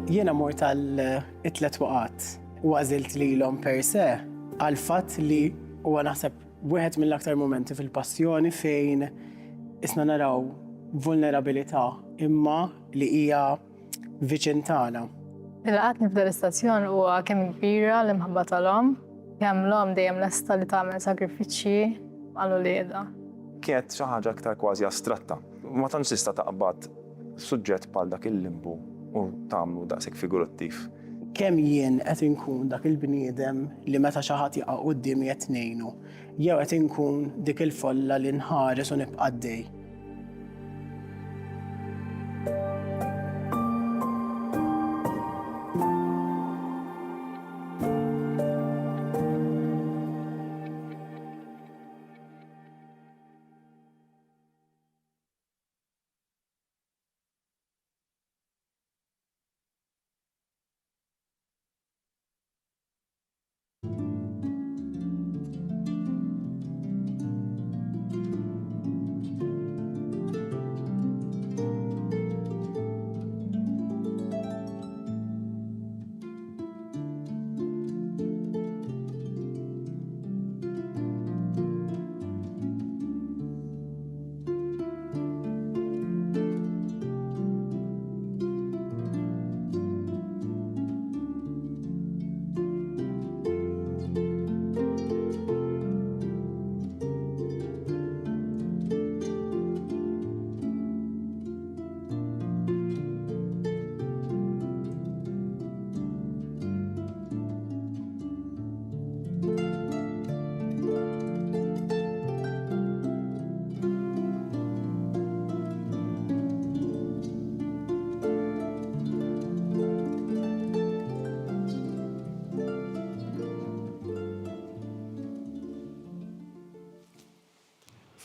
Jiena mort għal-3 waqat u għażilt lilhom per se għal-fatt li huwa naħseb wieħed mill-aktar momenti fil-passjoni fejn isna naraw vulnerabilità imma li hija viċin tagħna. Il-laqatni f'dal istazzjon huwa kemm kbira l-imħabba tal-om, kemm l-om dejjem lesta li tagħmel sagrifiċċji għall-ulieda. Kienet xi ħaġa aktar kważi astratta. Ma tantx tista' taqbad suġġett bħal dak il-limbu u tagħmlu daqshekk figurattiv. Kemm jien qed inkun dak il-bniedem li meta xi ħadd jaqa' qudiemi qed ngħinu, jew qed inkun dik il-folla li nħares u nibqa' għaddej.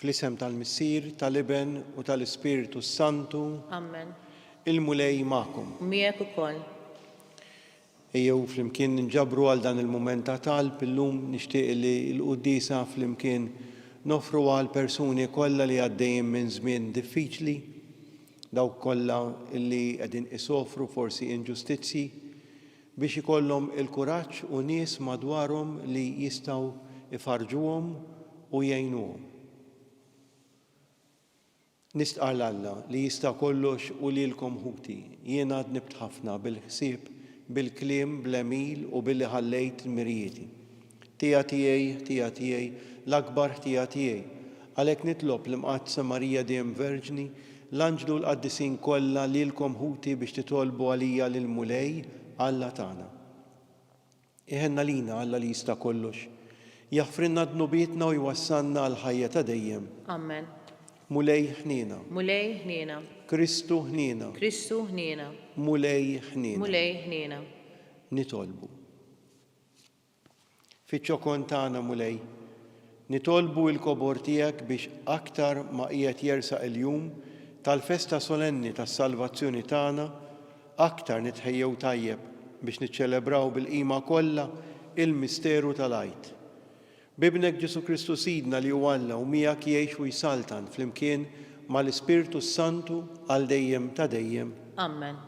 Fl-isem tal-Missier, tal-Iben u tal-Ispiritu Santu. Amen. Il-mulej magħkom. Miegħek ukoll. Ejjew flimkien nġabru għal dan il-mument ta' talb illum nixtieq li l-qudiesa flimkien nofru għal persuni kollha li għaddejjin minn żmien diffiċli, dawk kollha li qegħdin isofru forsi inġustizzji biex ikollhom il-kuraġġ u nies madwarhom li jistgħu ifarġuhom u jgħinuhom. Nistqar l-Alla li jista' kollox u lilkom ħuti, jiena għad nibt ħafna bil-ħsieb, bil-kliem, bl-emil u billi ħallejt mirjieti. Tija tiegħi, l-akbar tija tiegħi. Għalhekk nitlob l-imqaddsa Marija dejjem Verġni, l-anġlu l-qaddisin kollha lilkom ħuti biex titolbu għalija lil mulej Alla tagħna. Iħenna lina Alla li jista' kollox. Jaħfrinna dnubietna u jwassalna għal ħajja ta' dejjem. Amen. Mulej ħnina. Mulej ħnina. Kristu ħnina. Kristu ħnina. Mulej ħnina. Mulej ħnina. Nitolbu. Fiċ-ċokon tagħna mulej, nitolbu l-kobor tiegħek biex aktar ma qiegħed jersaq il-jum tal-festa solenni tas-salvazzjoni tagħna, aktar nitħejjew tajjeb biex niċċelebraw bil-qima kollha il-misteru tal-għajt. Bibnek Ġesu Kristu Sidna li huwa Alla u miegħek jgħix u jsaltan flimkien mal-Ispiritu Santu għal dejjem ta' dejjem. Amen.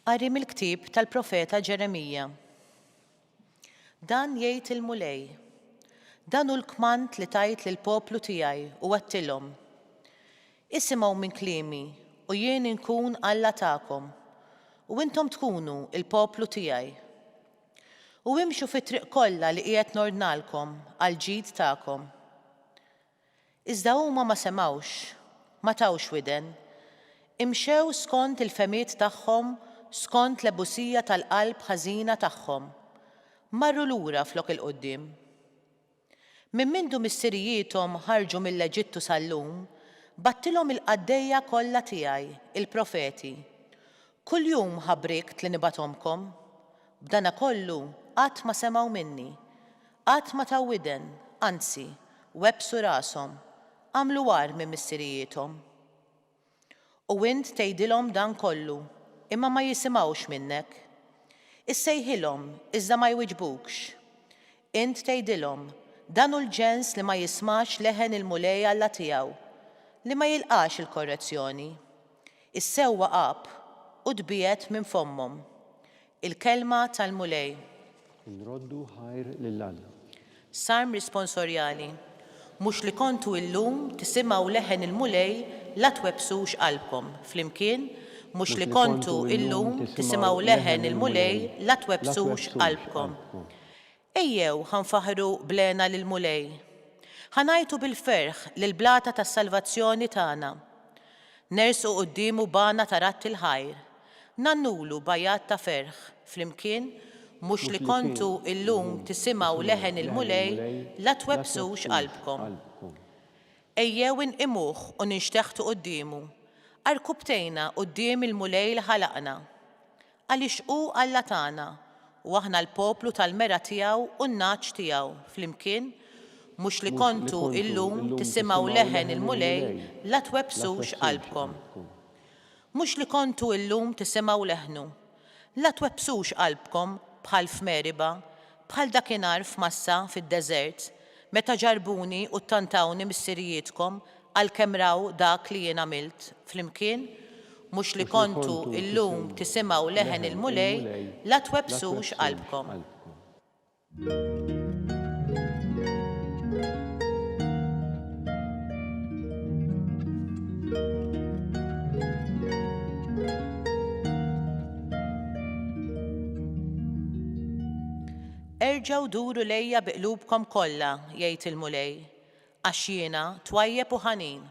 Qari mill-ktieb tal-profeta Ġeremija. Dan jgħid il-mulej, dan hu l-kmand li tajt lill-poplu tiegħi u għattilhom. Isimgħu minn kliemi u jien inkun Alla tagħkom u intom tkunu il-poplu tiegħi. U imxu fit-triq kollha li qiegħed nordnalkom għal ġid tagħkom. Iżda huma ma semgħux, ma tawx widen, imxew skont il-femiet tagħhom, skont l-ebusija tal-qalb ħażina tagħhom. Marru lura flok il-qoddim. Min mindu missirijiethom ħarġu mill-Eġittu sal-lum, battilhom il-qaddejja kollha tiegħi, il-profeti. Kuljum ħabrikt li nibatomkom, b'dana kollu qatt ma semgħu minni, qatt ma taw widen, anzi, websu rashom, għamlu għar minn missirijiethom. U int tgħidilhom dan kollu, imma ma jisimgħux minnek. Issejħilhom iżda ma jwiġbukx. Int tgħidilhom dan hu l-ġens li ma jismax leħen il-mulej Alla tiegħu, li ma jilqax il-korrezzjoni. Issewwa qab u tbiegħed minn fommhom. Il-kelma tal-mulej. Nroddu ħajr lill-Alla. Sarm risponsorjali. Mhux li kontu illum tisimgħu leħen il-mulej la twebsux qalbkom. Flimkien, mhux li kontu illum tisimgħu leħen il-mulej la twebsux qalbkom. Ejjew ħanfaħru blena lil-mulej. Ħanajtu bil-ferħ lil-blata tas-salvazzjoni tagħna. Nersu qudiemu bana ta' ratti l-ħajr. Nannulu bajat ta' ferħ. Flimkien, mhux li kontu illum tisimgħu leħen il-mulej la twebsux qalbkom. Ejjew inqimuh u ninxteħtu qudiemu. Arkubtejna quddiem il-mulej li ħalaqna. Għaliex hu Alla tagħna u aħna l-poplu tal-mera tiegħu u n-naċ tiegħu. Flimkien, mhux li kontu illum tisimgħu leħen il-mulej la twebsux qalbkom. Mhux li kontu illum tisimgħu leħnu. La twebsux qalbkom bħal f'Meriba, bħal dakinhar f'Massa fid-deżert, meta ġarbuni u ttantawni mis-sirijietkom għalkemm raw dak li jien għamilt. Flimkien, mhux li kontu illum tisimgħu leħen il-mulej la twebsux qalbkom. Erġgħu duru lejja biqlubkom kollha, jgħid il-mulej, għax jiena twajjeb u ħanin.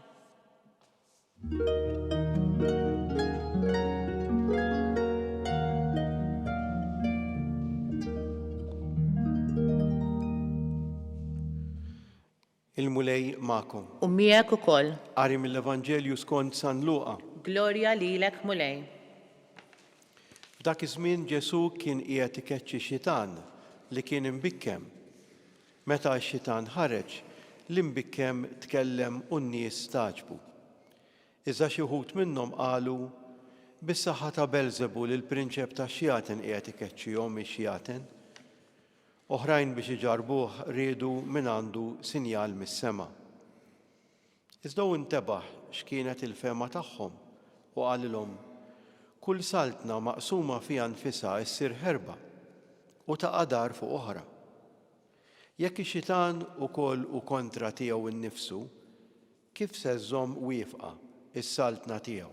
Il-mulej magħkom. U miegħek ukoll. Qari mill-Evanġelju skont San Luqa. Glorja lilek mulej. F'dak iż-żmien Ġesu kien qiegħed ikeċċi xitan li kien imbikkem. Meta x-xitan ħareġ, l-imbikkem tkellem u n-nies staġbu. Iżda xi wħud minnhom qalu bis-saħħa ta' Belżebul il-prinċep tax-xjaten qiegħed ikeċċihom ix-xjaten. Oħrajn biex iġarbuh riedu minn għandu sinjal mis-sema. Iżda hu intebaħ x'kienet il-fema tagħhom u qalilhom kull saltna maqsuma fiha nfisha ssir ħerba u taqa' dar fuq oħra. Jekk ix-xitan ukoll u kontra tiegħu innifsu, kif se żomm wieqfa is-saltna tiegħu?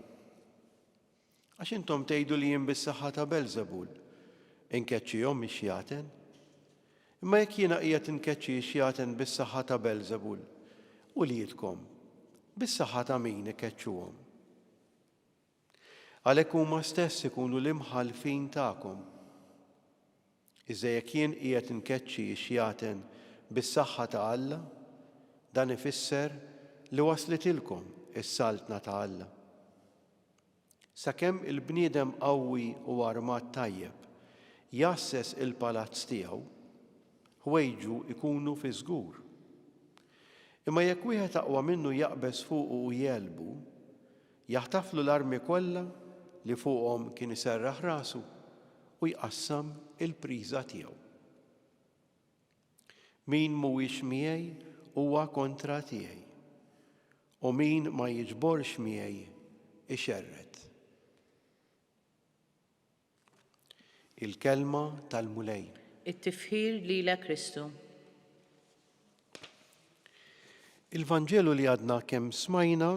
Għax intom tgħidu li jien bis-saħħa ta' Belżebul inkeċċihom ix-xjaten? Imma jekk jiena qiegħed inkeċċi x-xjaten bis-saħħa ta' Belżebul u liedkom bis-saħħa ta' min ikeċċuhom. Għalhekk huma stess ikunu l-imħalfin tagħkom. Iżda jekk jien qiegħed inkeċċi x-xjaten bis-saħħa ta' Alla, dan ifisser li waslitilkom is-saltna ta' Alla. Sakemm il-bniedem qawwi u armat tajjeb jassess il-palazz tiegħu, ħwejġu ikunu fi żgur. Imma jekk wieħed aqwa minnu jaqbeż fuqu u jelbu, jaħtaflu l-armi kollha li fuqhom kien iserraħ rasu u jqassam il-priża tiegħu. Min mhuwiex miegħi huwa kontra tiegħi, u min ma jiġborx miegħi ixerred. Il-kelma tal-mulej. It-tifħir lilek Kristu. Il-Vanġelu li għadna kemm smajna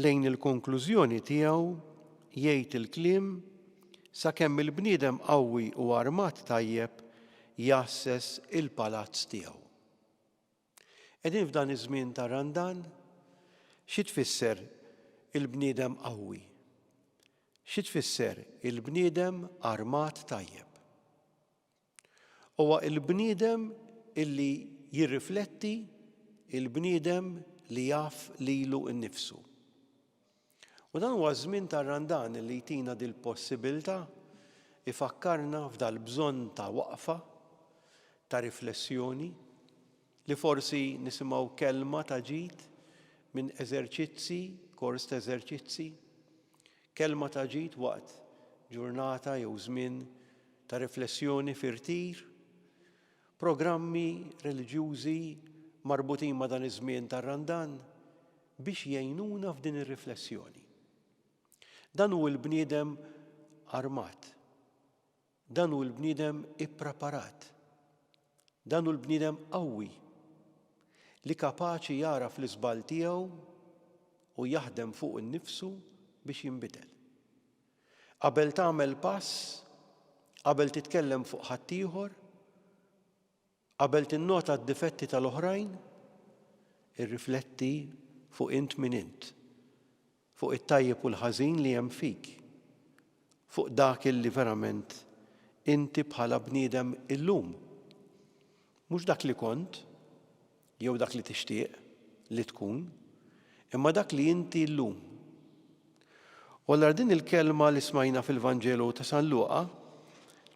lejn il-konklużjoni tiegħu jgħid il-kliem sakemm il-bniedem qawwi u armat tajjeb jassess il-palazz tiegħu. Qegħdin f'dan iż-żmien ta' Randan, xi tfisser il-bniedem qawwi? Xi tfisser il-bniedem armat tajjeb? Huwa il-bniedem illi jirrifletti il-bniedem li jaf lilu nnifsu. U dan huwa żmien ta' Randan li jtina dil-possibilità ifakkarna f'dal-bżonn ta' waqfa, ta' riflessjoni, li forsi nisimgħu kelma ta' ġid minn eżerċizzi, kors ta' eżerċizzi, kelma ta' ġid waqt ġurnata jew żmien ta' riflessjoni firtir, programmi reliġjużi marbutin ma' dan iż-żmien tar-Randan biex jgħinuna f'din ir-riflessjoni. Dan hu l-bniedem armat. Dan hu l-bniedem ippreparat. Dan hu l-bniedem qawwi li kapaċi jara fl-iżbal tiegħu u jaħdem fuq innifsu biex jinbidel. Qabel tagħmel pass, qabel titkellem fuq ħaddieħor, qabel tinnota d-difetti tal-oħrajn, irrifletti fuq int min int, fuq it-tajjeb u l-ħażin li hemm fik, fuq dak li verament inti bħala bniedem illum. Mhux dak li kont, jew dak li tixtieq li tkun, imma dak li inti llum. U allura din il-kelma li smajna fil-Vanġelu ta' San Luqa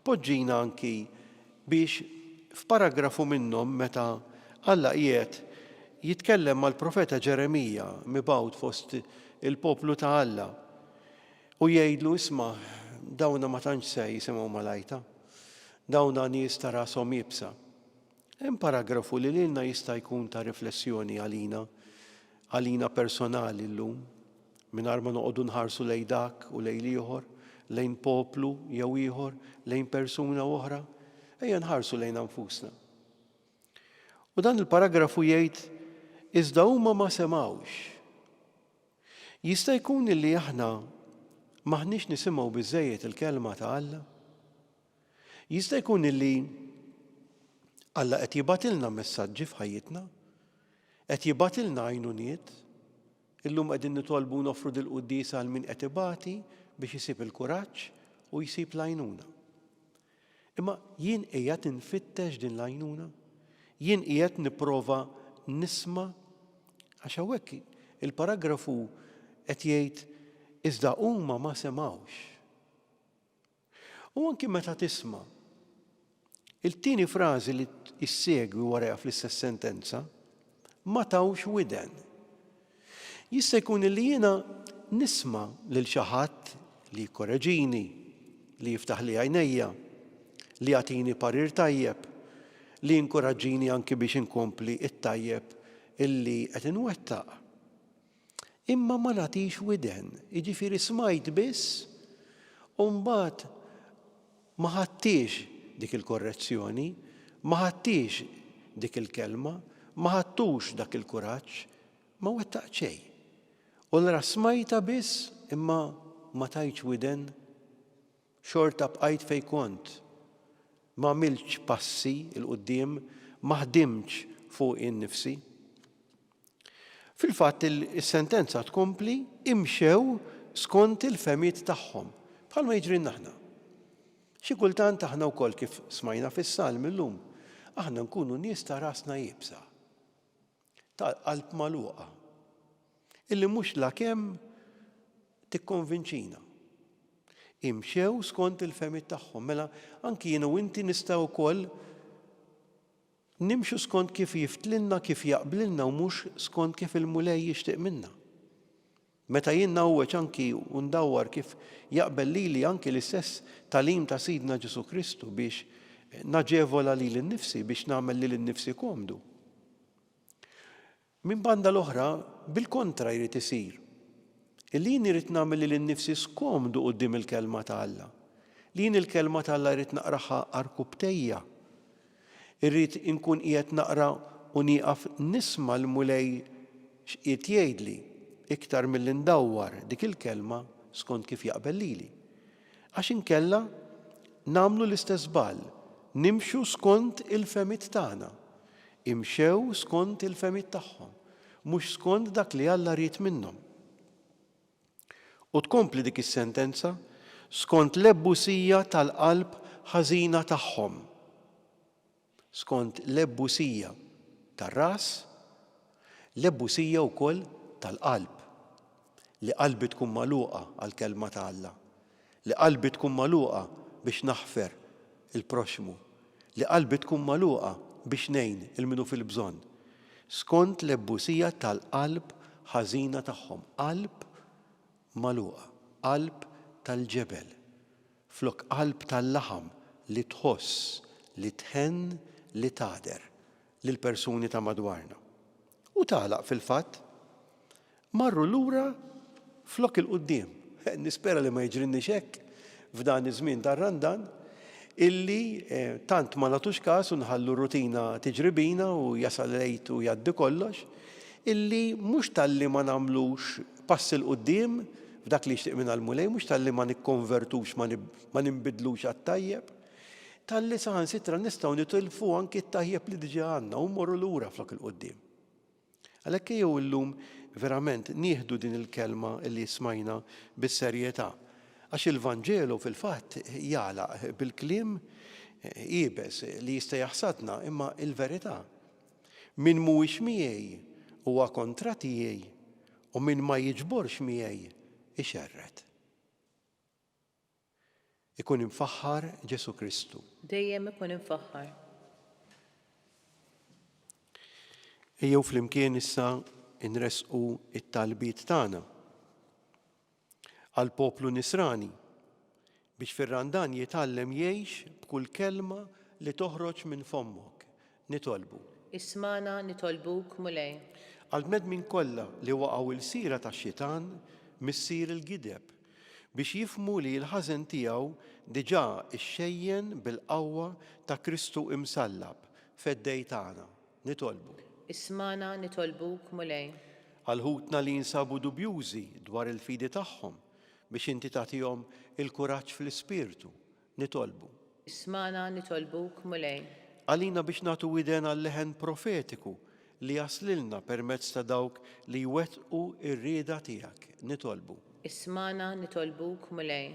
tpoġġina anki biex f'paragrafu minnhom meta Alla qiegħed jitkellem mal-profeta Ġeremija mibgħut fost il-poplu ta' Alla u jgħidlu isma' dawna ma tantx se jisimgħu malajta, dawna nies ta' rashom jibsa. Hemm paragrafu li lilna jista' jkun ta' riflessjoni għalina personali llum, mingħajr ma noqogħdu nħarsu lejn dak u lejn ieħor, lejn poplu jew ieħor, lejn persuna oħra, ejja nħarsu lejn anfusna. U dan il-paragrafu jgħid iżda huma ma semgħux. Jista' jkun illi aħna maħniex nisimgħu biżżejjed il-kelma ta' Alla? Jista' jkun illi Alla qed jibgħatilna messaġġi f'ħajjitna, qed jibgħatilna għajnuniet, illum qegħdin nitolbu nofru dil-quddiesa għal min qed ibati biex isib il-kuraġġ u jsib l-għajnuna. Imma jien qiegħed infittex din l-għajnuna, jien qiegħed nipprova nisma' għax hawnhekk il-paragrafu qed jgħid iżda huma ma semgħux. U anki meta tisma' il-tieni frażi li issegwi warajha fl-istess sentenza ma tawx widen. Jista' jkun li jiena nisma' lil xi ħadd li jkorreġini, li jiftaħ li għajnejja, li jagħtini parir tajjeb, li jinkoraġġini anki biex inkompli it-tajjeb illi qed inwettaq. Imma ma nagħtix widen, jiġifieri smajt biss u mbagħad ma ħadtix dik il-korrezzjoni, ma ħadtix dik il-kelma, ma ħadtux dak il-kuraġġ, ma wettaq xejn. U allura smajta biss imma ma tajtx widen, xorta bqajt fejn kont. Ma għamilx passi il-qudiem, ma ħdimx fuq innifsi. Fil-fatt il-sentenza tkompli imxew skont il-femiet tagħhom, bħalma jiġri aħna. Xi kultant aħna wkoll kif smajna fis-salm illum, aħna nkunu nies ta' rasna jibsa, ta' qalb magħluqa, illi mhux lakemm tikkonvinċina. Imxew skont il-femiet tagħhom, mela anki jien u inti nistgħu wkoll nimxu skont kif jiftlilna, kif jaqblilna u mhux skont kif il-mulej jixtieq minna. Meta jien nawweġ anki u ndawwar kif jaqbel lili anki l-istess talim ta' Sidna Ġesu Kristu biex naġevola lili nnifsi, biex nagħmel lili nnifsi komdu. Min banda l-oħra bil-kontra jrid isir. Illi jien irid nagħmel lili nnifsi skomdu quddiem il-kelma ta' Alla. Li jien il-kelma ta' Alla jrid naqraha arkubtejja. Irrid inkun qiegħed naqra u nieqaf nisma' l-mulej x'qiegħed jgħidli iktar milli ndawwar dik il-kelma skont kif jaqbel lili. Għax inkella nagħmlu l-istess żball, nimxu skont il-femiet tagħna, imxew skont il-femiet tagħhom, mhux skont dak li Alla ried minnhom. U tkompli dik is-sentenza skont l-ebbusija tal-qalb ħażina tagħhom. Skont l-ebbusija tar-ras, l-ebbusija wkoll tal-qalb. Li qalbi tkun magħluqa għall-kelma ta' Alla. Li qalbi tkun magħluqa biex naħfer il-proxmu. Li qalbi tkun magħluqa biex ngħin il-minu fil-bżonn. Skont l-ebbusija tal-qalb ħażina tagħhom. Qalb magħluqa. qalb tal-ġebel, flok qalb tal-laħam li tħoss, li tħenn, li tader lill-persuni ta' madwarna. U tagħlaq fil-fatt marru lura flok il-qudiem. Nispera li ma jiġrinniex hekk f'dan iż-żmien tar-randan illi tant ma nagħtux każ u nħallu rutina tiġri bina u jasal lejt u jgħaddi kollox, illi mhux talli ma nagħmlux pass il qudiem f'dak li jixtieq minn għall-mulej, mhux talli ma nikkonvertux ma ninbidlux għat-tajjeb, talli saħansitra nistgħu nitilfu anki t-tajjeb li diġà għandna u mmorru lura flok il-qudiem. Għalhekk jew illum verament nieħdu din il-kelma li smajna bis-serjetà. Għax il-Vanġelu fil-fatt jagħlaq bil-kliem qiebes li jista' jaħsadna imma il-verità. Min mhuwiex miegħi huwa kontra tiegħi u min ma jiġborx miegħi ixerred. Ikun imfaħħar Ġesu Kristu. Dejjem ikun imfaħħar. Ejjew flimkien issa inresqu it-talbiet tagħna għal poplu Nisrani biex fir-randan jitgħallem jgħix b'kull kelma li toħroġ minn fommok. Nitolbu. Ismana nitolbuk mulej. Għal bnedmin kollha li waqgħu il-sira tax-xitan missier il-gideb biex jifhmu li l-ħażen tiegħu diġà ixxejjen bil-qawwa ta' Kristu imsallab fed-dej tagħna. Nitolbu. Ismana nitolbuk mulej. Għal ħutna li jinsabu dubjużi dwar il-fidi tagħhom biex inti tagħtihom il-kuraġġ fl-ispirtu. Nitolbu. Ismana nitolbuk mulej. Għalina biex nagħtu widen għal-leħen profetiku li jaslilna permezz ta' dawk li jwettqu ir-rieda tiegħek. Nitolbu. Ismana nitolbuk mulej.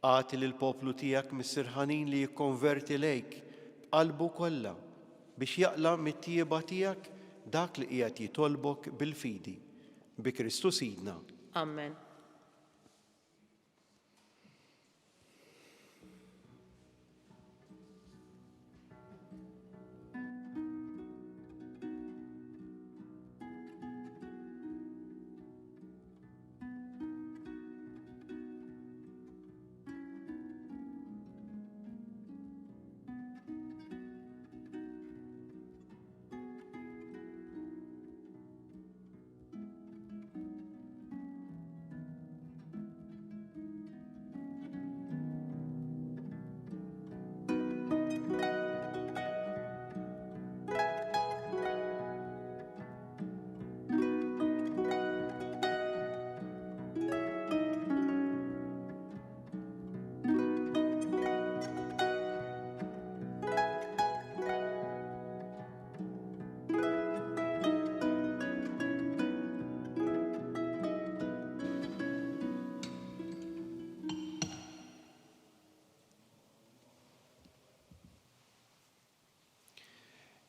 Għati lill-poplu tiegħek mis-sirħanin li jikkonverti lejk b'qalbu kollha biex jaqla mit-tjieba tiegħek dak li qiegħed jitolbok bil-fidi. Bi Kristu Sidna. Amen.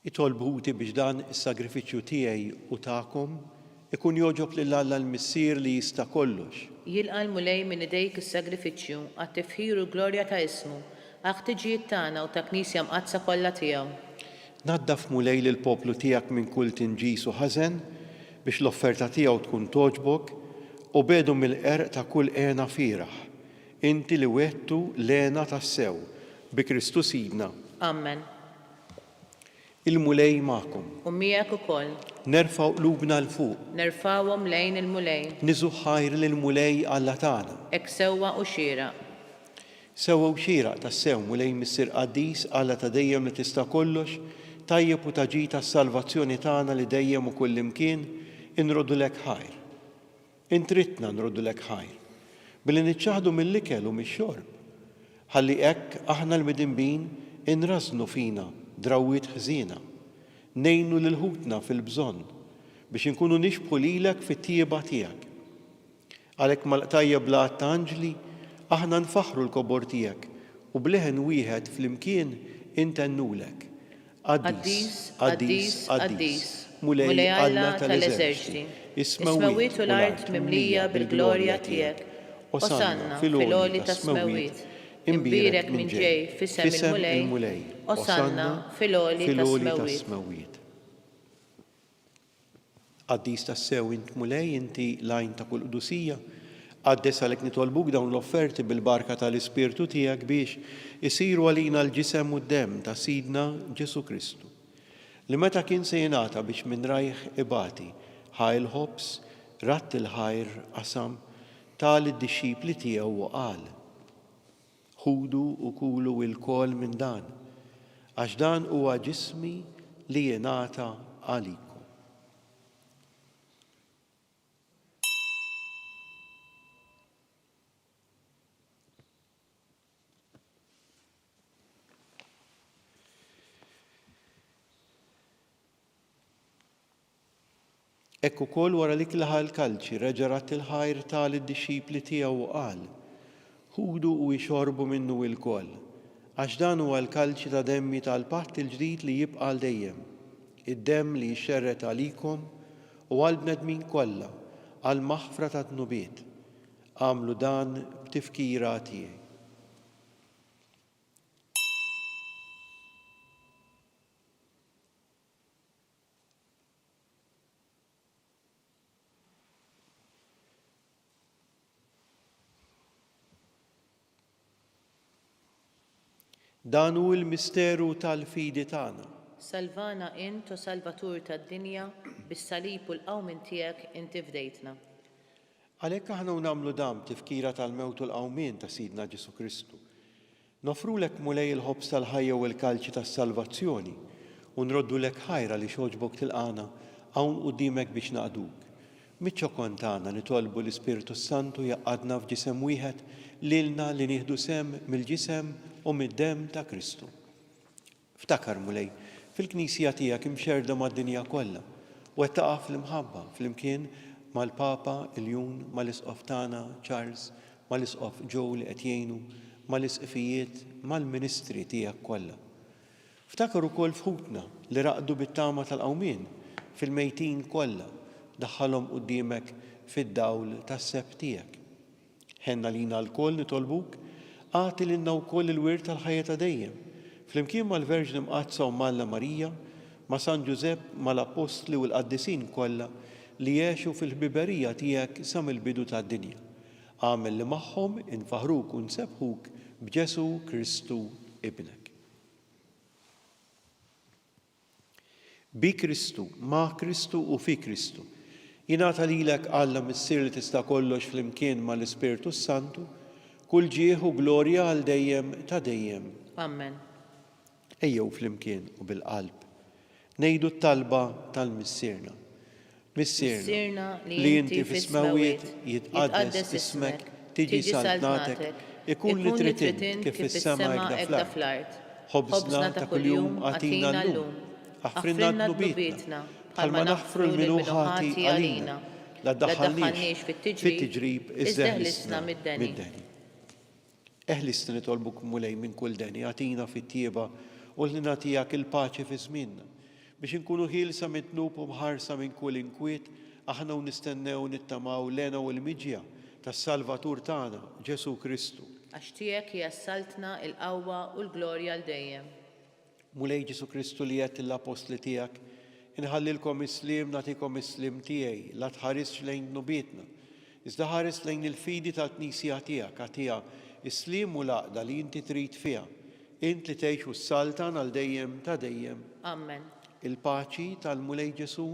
Itolbuti biex dan is-sagrifiċċju tiegħi u tagħkom ikun joġob lil Alla l-missier li jista' kollox. Jilqa' l-mulej minn idejk is-sagrifiċċju għat-tifħir u glorja ta' ismu, għal-ħtiġijiet tagħna u ta' Knisja mqazza kollha tiegħu. Naddaf mulej lil poplu tiegħek minn kull tinġis u ħażen biex l-offerta tiegħu tkun toġbok u bedu mill-qerq ta' kull għena fieraħ. Inti li wettu l-għena tas-sew bi Kristu Sidna. Amen. Il-mulej magħkom. U miegħek ukoll. Nerfgħu qlubna l fuq. Nerfawhom lejn il-mulej. Niżu ħajr lill-mulej Alla tagħna. Hekk sewwa u xieraq. Sewwa u xieraq tas-sew mulej missier qaddis Alla ta' dejjem li tista' kollox, tajjeb u taġi tas-salvazzjoni tagħna li dejjem u kullimkien inroddu lek ħajr. Intritna nroddu lek ħajr. Billi niċċaħdu mill-ikel u mix-xorb. Ħalli hekk aħna l-midinbin inrażnu fina drawwiet ħżiena, nejnu lil ħutna fil-bżonn biex inkunu nixbħu lilek fit-tjieba tiegħek. Għalhekk mal-qtajja blat ta' anġli aħna nfaħru l-kobor tiegħek u bleħen wieħed flimkien intennulek. Qaddis, qaddis, qaddis, mulej Alla tal-eżerċiti, is-smewwiet u l-art mimlija bil-glorja tiegħek. Osanna fil-għoli tas-smewwiet. Imbirek minn ġej f'isem il-mulej, Osanna fil-għoli tas-smewwiet. Qaddis tas-sew int mulej inti lajn ta' kull qdusija, Għaddes għalek nitolbuk dawn l-offerti bil-barka tal-Ispirtu tiegħek biex isiru għalina l-ġisem u d-dem ta' Sidna Ġesu Kristu. Li meta kien se jingħata biex minn rajħ ibati ħajl ħobs, ratt il-ħajr qasam tal id-dixxipli tiegħu u qal: ħudu u kulu il-kol minn dan, għax dan huwa ġismi li jingħata għalikom. Ekku kol wara li klaħa l-kalċi reġarat il-ħajr tal id-dixxipli tiegħu u qal: ħudu u jxorbu minnu il-kol, għax dan huwa l-kalċi ta' demmi tal-patt il-ġdid li jibqa' l dejjem, id-demm li jxerret għalikom u għall-bnedmin kollha għal maħfra ta' tnubiet. Għamlu dan b'tifkira tiegħi. Dan hu l-misteru tal-fidi tagħna. Salvana int u Salvatur tad-dinja bis-salib u l-qawmin tiegħek inti fdejtna. Għalhekk aħna nagħmlu dan tifkira tal-mewt u l-qawmien ta' Sidna Ġesu Kristu. Nofrulek mulej il-ħobs tal-ħajja u l-kalċi tas-salvazzjoni u nroddulek ħajra li xoġbok tilqana hawn quddiemek biex naqduk. Miċ-ċokon tagħna nitolbu l-Ispirtu Santu jaqgħadna f'ġisem wieħed lilna li nieħdu sem mill-ġisem u mid-demm ta' Kristu. Ftakar mulej, fil-Knisja tiegħek imxerda mad-dinja kollha u qed taqa' fl-imħabba flimkien mal-Papa il-Jun, mal-Isqof tagħna Charles, mal-Isqof Joe li qed jgħinu, mal-isqifijiet, mal-ministri tiegħek kollha. Ftakar ukoll fħutna li raqdu bit-tama tal-qawmien fil-mejtin kollha daħħalhom quddiemek fid-dawl tas-seb tiegħek. Ħenna lina l-koll nitolbuk għati lilna wkoll il-wirt tal-ħajja ta' dejjem, flimkien mal-Verġni Mqazza u Malla Marija, ma' San Ġusepp, mal-Apostli u l-Qaddisin kollha li jgħixu fil-ħbiberija tiegħek sa mill-bidu tad-dinja. Għamel li magħhom infaħruk u nsebħuk b'Ġesu Kristu ibnek. Bi Kristu, ma' Kristu u fi Kristu, jingħata lilek Alla missier li tista' kollox flimkien mal-Ispirtu Santu, kull ġieħ u glorja għal dejjem ta' dejjem. Amen. Ejjew flimkien u bil-qalb ngħidu t-talba tal-missierna. Missierna li inti fis-smawiet jitqaddes ismek, tiġi saltnatek, ikun li trid kif fis-sema hekk fl-art. Ħobżna ta' kuljum għatina llum, aħfrinna d-nubietna bħalma naħfru l-minuħati għalina, la ddaħħalniex fit-tiġrib iżdeħlisna mid-deni. Eħlisna nitolbuk mulej minn kull deni, għatina fit-tieba u li nagħtijak il-paċi fi żmienna biex inkunu ħielsa mitnub u mħarsa minn kull inkwiet aħna u nistennew nittamaw lena u l-miġja tas-Salvatur tagħna Ġesu Kristu. Għax tiegħek jassaltna l-qawwa u l-glorja l dejjem. Mulej Ġesu Kristu li qed l-apostli tiegħek inħallilkom islim nagħtikom islim tiegħi la tħarisx lejn nubietna. Iżda ħares lejn il-fidi tal-Knisja tiegħek għatija islim u laqda li inti trid fiha. Int li tgħixu s-saltan għal dejjem ta' dejjem. Amen. Il-paċi tal-mulej Ġesu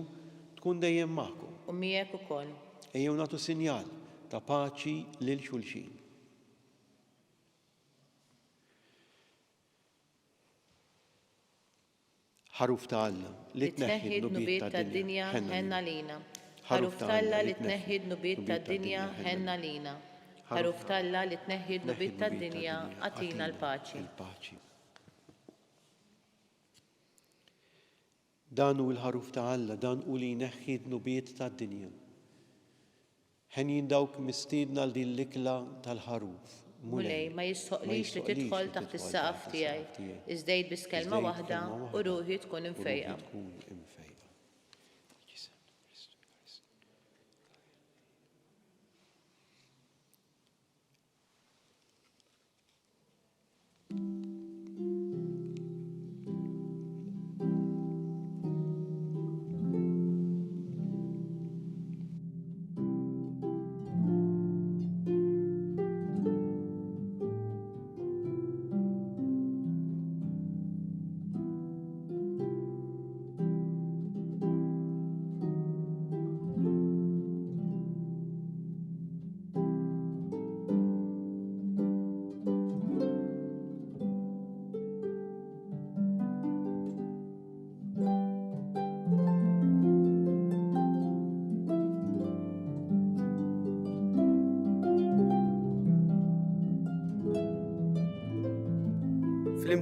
tkun dejjem magħkom. U miegħek ukoll. Ejjew nagħtu sinjal ta' paċi lil xulxin. ħaruf ta' Alla li tneħħi d-nubiet tad-dinja ħenna lina. Ħaruf ta' Alla li tneħħi d-nubiet tad-dinja ħenna lina. Ħaruf ta' Alla li tneħħi d-nubiet tad-dinja għatina l-paċi. Dan hu l-ħaruf ta' Alla, dan hu li jneħħi d-nubiet tad-dinja. Ħen dawk mistiedna l din l-ikla tal-ħaruf. Mulej, ma jissoqlix li tidħol taħt is-saqaf tiegħi, iżdejt biss kelma waħda u ruħi tkun imfejqa.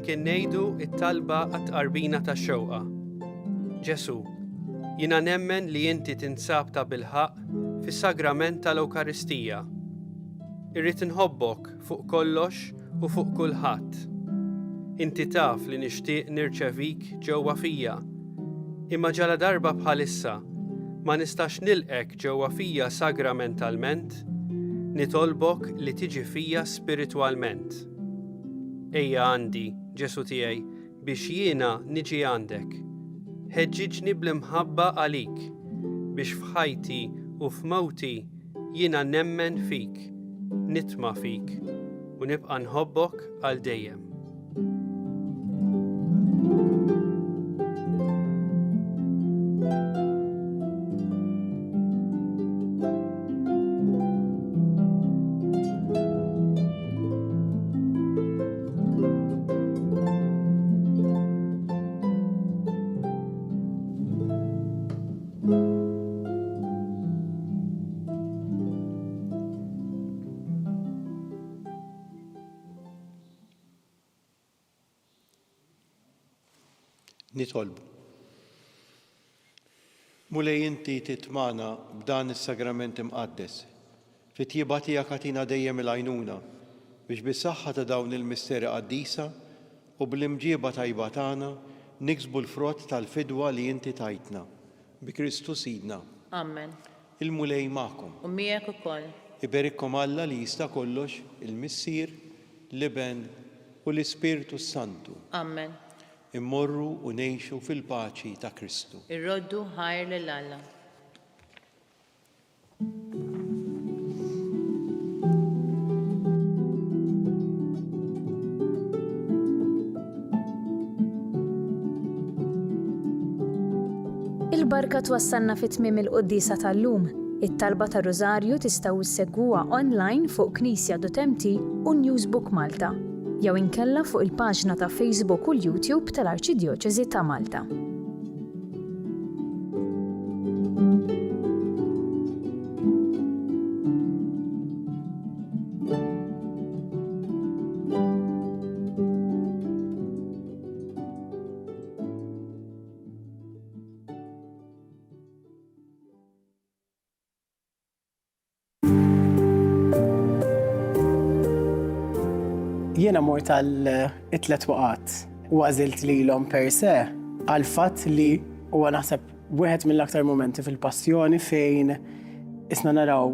flimkien ngħidu t-talba għat-tqarbina tax-xewqa. Ġesu, jiena nemmen li inti tinsab ta' bilħaq fis-sagrament tal-Ewkaristija. Irrid inħobbok fuq kollox u fuq kulħadd. Inti taf li nixtieq nirċevik ġewwa fija, imma ġala darba bħalissa ma nistax nilqek ġewwa fija sagramentalment, nitolbok li tiġi fija spiritwalment. Ejja għandi, Ġesu tiegħi, biex jiena niġi għandek. Ħeġġiġni bl-imħabba għalik, biex f'ħajti u f'mewti jiena nemmen fik, nitma' fik u nibqa' nħobbok għal dejjem. Nitolbu. Mulej inti titmana b'dan is-sagrament imqaddes. Fit-tjieba tiegħek għatina dejjem il-għajnuna biex bis-saħħa ta' dawn il-misteri qaddisa u bl-imġieba tajba tagħna niksbu l-frott tal-fidwa li inti tajtna. Bi Kristu Sidna. Amen. Il-mulej magħkom. U miegħek ukoll. Iberikkom Alla li jista' kollox, il-Missier, l-Iben u l-Ispiritu Santu. Amen. Immorru u ngħixu fil-paċi ta' Kristu. Irroddu ħajr lil Alla. Il-barka twassalna fit-tmiem il-Qudiesa tal-lum. It-talba ta' Rożarju tistgħu issegwuha online fuq Knisja.mt u Newsbook Malta, jew inkella fuq il-paġna ta' Facebook u l-YouTube tal-Arċidjoċeżi ta' Malta. Jiena mort għal-tlet waqat u għażilt lilhom per se għal-fatt li huwa naħseb wieħed mill-aktar momenti fil-passjoni fejn isna naraw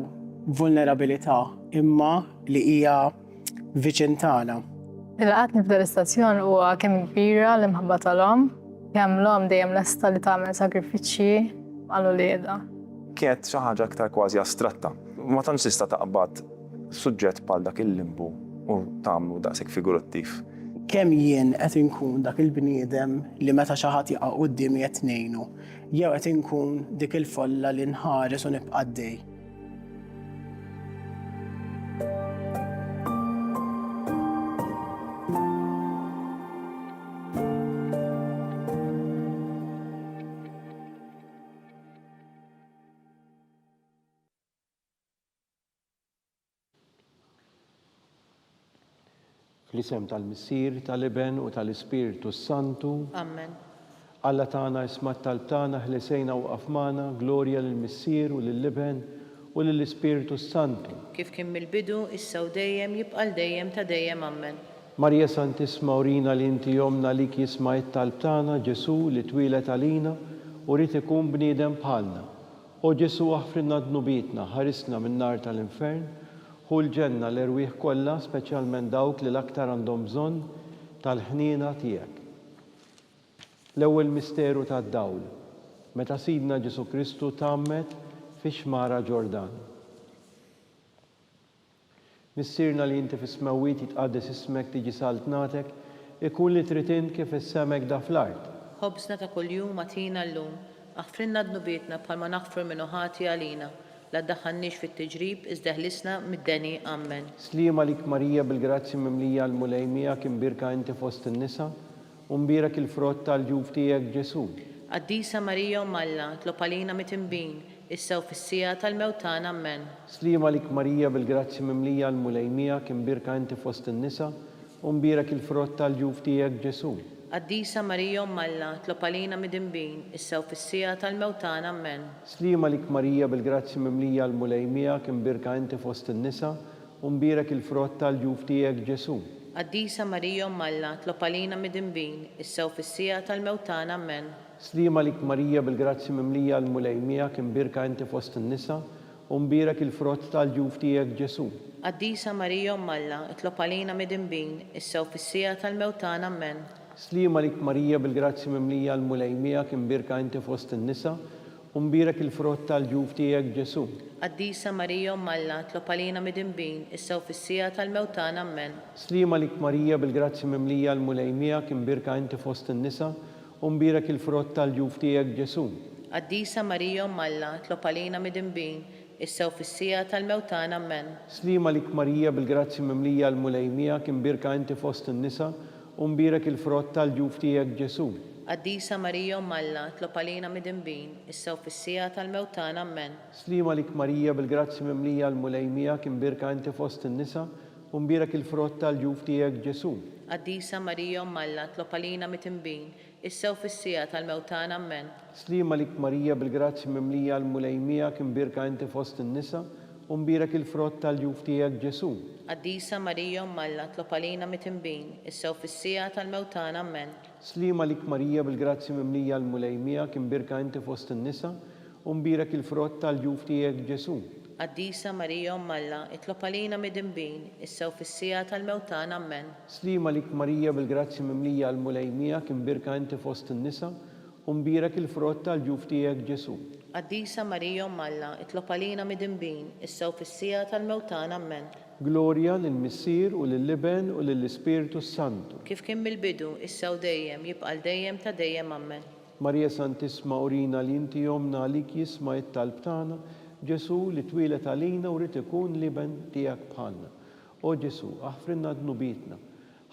vulnerabilità imma li hija viċin tagħna. Il-qat nibda l-istazzjon huwa kemm kbira l-imħabba tal-om, kemm l-om dejjem lesta li tagħmel sagrifiċċji għall-ulieda. Kienet xi ħaġa aktar kważi astratta. Ma tantx tista' taqbad suġġett bħal dak il-limbu u tagħmlu daqshekk figurattiv. Kemm jien qed inkun dak il-bniedem li meta xi ħadd jaqa' qudiemi qed ngħinu, jew qed inkun dik il-folla li nħares u nibqa' għaddej. Fl-isem tal-Missier, tal-Iben u tal-Ispiritu Santu. Amen. Alla tagħna isma' talb tagħna ħlisejna u qafmana, glorja lill-Missier u lill-Iben u lill-Ispiritu Santu. Kif kien mill-bidu, issa u dejjem jibqa' dejjem ta' dejjem. Amen. Marja Santisma urina li inti jomna lik jisma' it-talb tagħna, Ġesu li twilet għalina u rid ikun bniedem bħalna. O Ġesu aħfrinna dnubietna, ħarisna min-nar tal-infern, hu l-ġenna l-erwieħ kollha, speċjalment dawk li l-aktar għandhom bżonn tal-ħniena tiegħek. L-ewwel misteru tad-dawl, meta Sidna Ġesu Kristu tammet fix-xmara Ġordan. Missierna li inti fis-smewwiet jitqaddes ismek tiġi saltnatek, ikun li trid int kif issemek da fl-art. Ħobżna ta' kuljum agħtina llum, aħfrinna dnubietna bħalma naħfru minn ħati għalina. La ddaħħalniex fit-tiġrib, iżda ħlisna mid-deni. Amen. Sliema lik Marija bil-grazzi mimlija l-mulejmija kim birka inti fost in-nisa u mbierak il-frott tal-ġuf tiegħek Ġesu. Qaddisa Marija Alla, tlob għalina mitinbin, issa u fis-sija tal-mewt tagħna. Amen. Sliema lik Marija bil-grazzi mimlija l-mulejmija kim birka inti fost in-nisa u mbirak il-frott tal-ġuf tiegħek Ġesu. Qaddisa Marija Umm Alla, itlob għalina midinbin, issa u fis-sija tal-mewtana, Amen. Slima lik Marija bil-grazzi mimlija l-mulej miegħek imbirka inti fost in-nisa u mbirak il-frott tal-ġuf tiegħek Ġesu. Qaddisa Marija Umm Alla, itlob għalina midinbin, issa u fis-sija tal-mewtana, Amen. Slima lik Marija bil-grazzi mimlija l-mulej miegħek imbirka inti fost in-nisa u mbirak il-frott tal-ġuf tiegħek Ġesu. Qaddisa Marija Umm Alla, itlob għalina midinbin, issa u fis-sija tal-mewtana, Amen. Slima lik Marija bil-grazzi mimlija l-mulej miegħek imbirka inti fost in-nisa u mbirak il-frott tal-ġuf tiegħek Ġesu. Qaddisa Marija Umm Alla, itlob għalina midinbin, issa u fis-sija tal-mewtana, Amen. Slima lik Marija bil-grazzi mimlija l-mulej miegħek imbirka inti fost in-nisa u mbirak il-frott tal-ġuf tiegħek Ġesu. Qaddisa Marija Umm Alla, itlob għalina midinbin, issa u fis-sija tal-mewtana, Amen. Slima lik Marija bil-grazzi mimlija l-mulej miegħek imbirka inti fost in-nisa u mbirak il-frott tal-ġuf tiegħek Ġesu. Qaddisa Marija Umm Alla, itlob għalina midinbin, issa u fis-sija tal-mewtana, Amen. Slima lik Marija bil-grazzi mimlija l-mulej miegħek imbirka inti fost in-nisa u mbirak il-frott tal-ġuf tiegħek Ġesu. Qaddisa Marija Umm Alla, itlob għalina midinbin, issa u fis-sija tal-mewtana, Amen. Slima lik Marija bil-grazzi mimlija l-mulej miegħek imbirka inti fost in-nisa u mbirak il-frott tal-ġuf tiegħek Ġesu. Qaddisa Marija Umm Alla, itlob għalina midinbin, issa u fis-sija tal-mewtana, Amen. Slima lik Marija bil-grazzi mimlija l-mulej miegħek imbirka inti fost in-nisa u mbirak il-frott tal-ġuf tiegħek Ġesu. Qaddisa Marija Umm Alla, itlob għalina midinbin, issa u fis-sija tal-mewtana, Amen. Slima lik Marija bil-grazzi mimlija l-mulej miegħek imbirka inti fost in-nisa u mbirak il-frott tal-ġuf tiegħek Ġesu. Qaddisa Marija Umm Alla, itlob għalina midinbin, issa u fis-sija tal-mewtana, Amen. Glorja lill-Missier u lill-Liben u lill-Ispiritu Santu. Kif kien mill-bidu, issa u dejjem, jibqal dejjem ta' dejjem, Amen. Marija Santisma urina li inti jomna għalik jisma it-talb tagħna, Ġesu li twilet għalina u rrid ikun liben tiegħek bħalna. O Ġesu, aħfrinna dnubietna,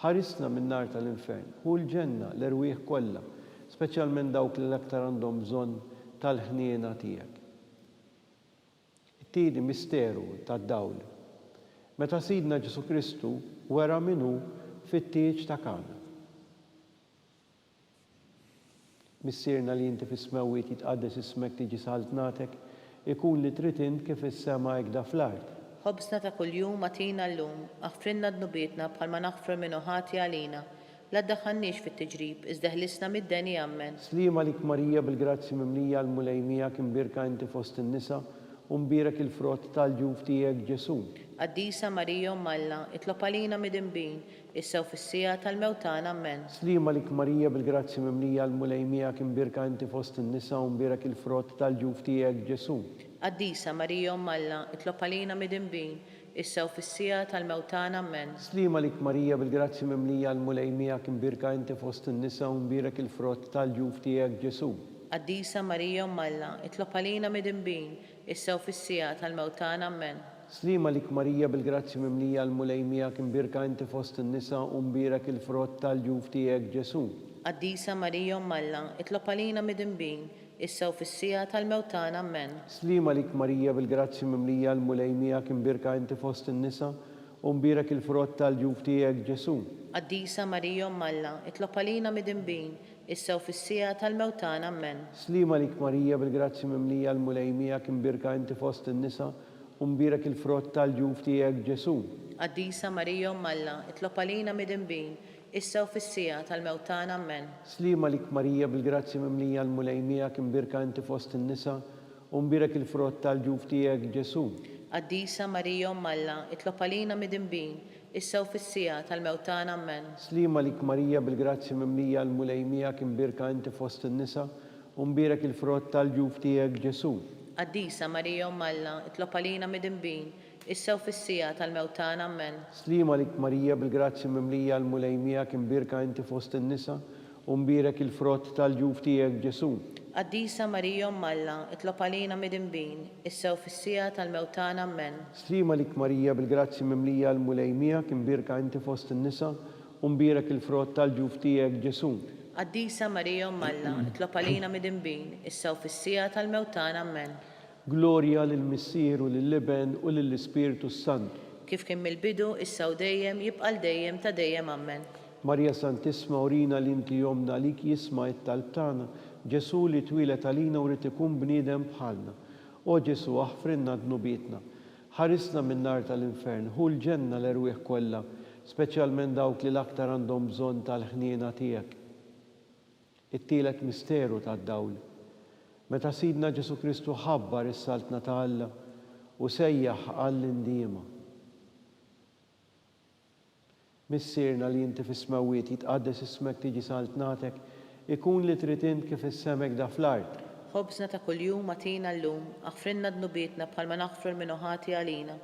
ħarisna min-nar tal-infern, u l-ġenna l-erwieħ kollha, speċjalment dawk li l-aktar għandhom bżonn tal-ħniena tiegħek. It-tieni misteru tad-dawl. Meta Sidna Ġesu Kristu wera minnu fit-tieġ ta' Kana. Missierna li inti fis-smewwiet jitqaddes ismek tiġi saltnatek, ikun li trid int kif is-sema hekk fl-art. Ħobsna ta' kuljum atina llum, aħfrinna dnubietna bħalma naħfru minnu ħati għalina. La ddaħħalniex fit-tiġrib, iżda ħlisna mid-deni, Amen. Slima lik Marija bil-grazzi mimlija l-mulej miegħek imbirka inti fost in-nisa u mbirak il-frott tal-ġuf tiegħek Ġesu. Qaddisa Marija Umm Alla, itlob għalina midinbin, issa u fis-sija tal-mewtana, Amen. Slima lik Marija bil-grazzi mimlija l-mulej miegħek imbirka inti fost in-nisa u mbirak il-frott tal-ġuf tiegħek Ġesu. Qaddisa Marija Umm Alla, itlob għalina midinbin, issa u fis-sija tal-mewtana, Amen. Slima lik Marija bil-grazzi mimlija l-mulej miegħek imbirka inti fost in-nisa u mbirak il-frott tal-ġuf tiegħek Ġesu. Qaddisa Marija Umm Alla, itlob għalina midinbin, issa u fis-sija tal-mewtana, Amen. Slima lik Marija bil-grazzi mimlija l-mulej miegħek imbirka inti fost in-nisa u mbirak il-frott tal-ġuf tiegħek Ġesu. Qaddisa Marija Umm Alla, itlob għalina midinbin, issa u fis-sija tal-mewtana, Amen. Slima lik Marija bil-grazzi mimlija l-mulej miegħek imbirka inti fost in-nisa u mbirak il-frott tal-ġuf tiegħek Ġesu. Qaddisa Marija Umm Alla, itlob għalina midinbin, issa u fis-sija tal-mewtana, Amen. Slima lik Marija bil-grazzi mimlija l-mulej miegħek imbirka inti fost in-nisa u mbirak il-frott tal-ġuf tiegħek Ġesu. Qaddisa Marija Umm Alla, itlob għalina midinbin, issa u fis-sija tal-mewtana, Amen. Slima lik Marija bil-grazzi mimlija l-mulej miegħek imbirka inti fost in-nisa u mbirak il-frott tal-ġuf tiegħek Ġesu. Qaddisa Marija Umm Alla, itlob għalina midinbin, issa u fis-sija tal-mewtana, Amen. Slima lik Marija bil-grazzi mimlija l-mulej miegħek imbirka inti fost in-nisa u mbirak il-frott tal-ġuf tiegħek Ġesu. Qaddisa Marija Umm Alla, itlob għalina midinbin, issa u fis-sija tal-mewtana, Amen. Slima lik Marija bil-grazzi mimlija l-mulej miegħek imbirka inti fost in-nisa u mbirak il-frott tal-ġuf tiegħek Ġesu. Qaddisa Marija Umm Alla, itlob għalina midinbin, issa u fis-sija tal-mewtana, Amen. Slima lik Marija bil-grazzi mimlija l-mulej miegħek imbirka inti fost in-nisa u mbirak il-frott tal-ġuf tiegħek Ġesu. Qaddisa Marija Umm Alla, itlob għalina midinbin, issa u fis-sija tal-mewtana, Amen. Glorja lill-Missier u lill-Liben u lill-Ispiritu Santu. kif kien mill-bidu, issa u dejjem, jibqa' l-dejjem ta' dejjem, ammen. Marja Santisma urina li inti jomna lik jisma' it-talb tagħna, Ġesu li twilet għalina u rid ikun bniedem bħalna. O Ġesu aħfrinna dnubietna, ħarisna min-nar tal-infern, hu l-ġenna l-erwieħ kollha, speċjalment dawk li l-aktar għandhom bżonn tal-ħniena tiegħek. It-tielet misteru tad-dawl. Meta Sidna Ġesu Kristu ħabbar is-saltna ta' Alla u sejjaħ għall-indiema. Missierna li inti fis-smawiet jitqaddes ismek tiġi saltnatek, ikun li trid int kif issemek da fl-art. Ħobżna ta' kuljum atina llum, aħfrinna dnubietna bħalma naħfru l-minuħati għalina.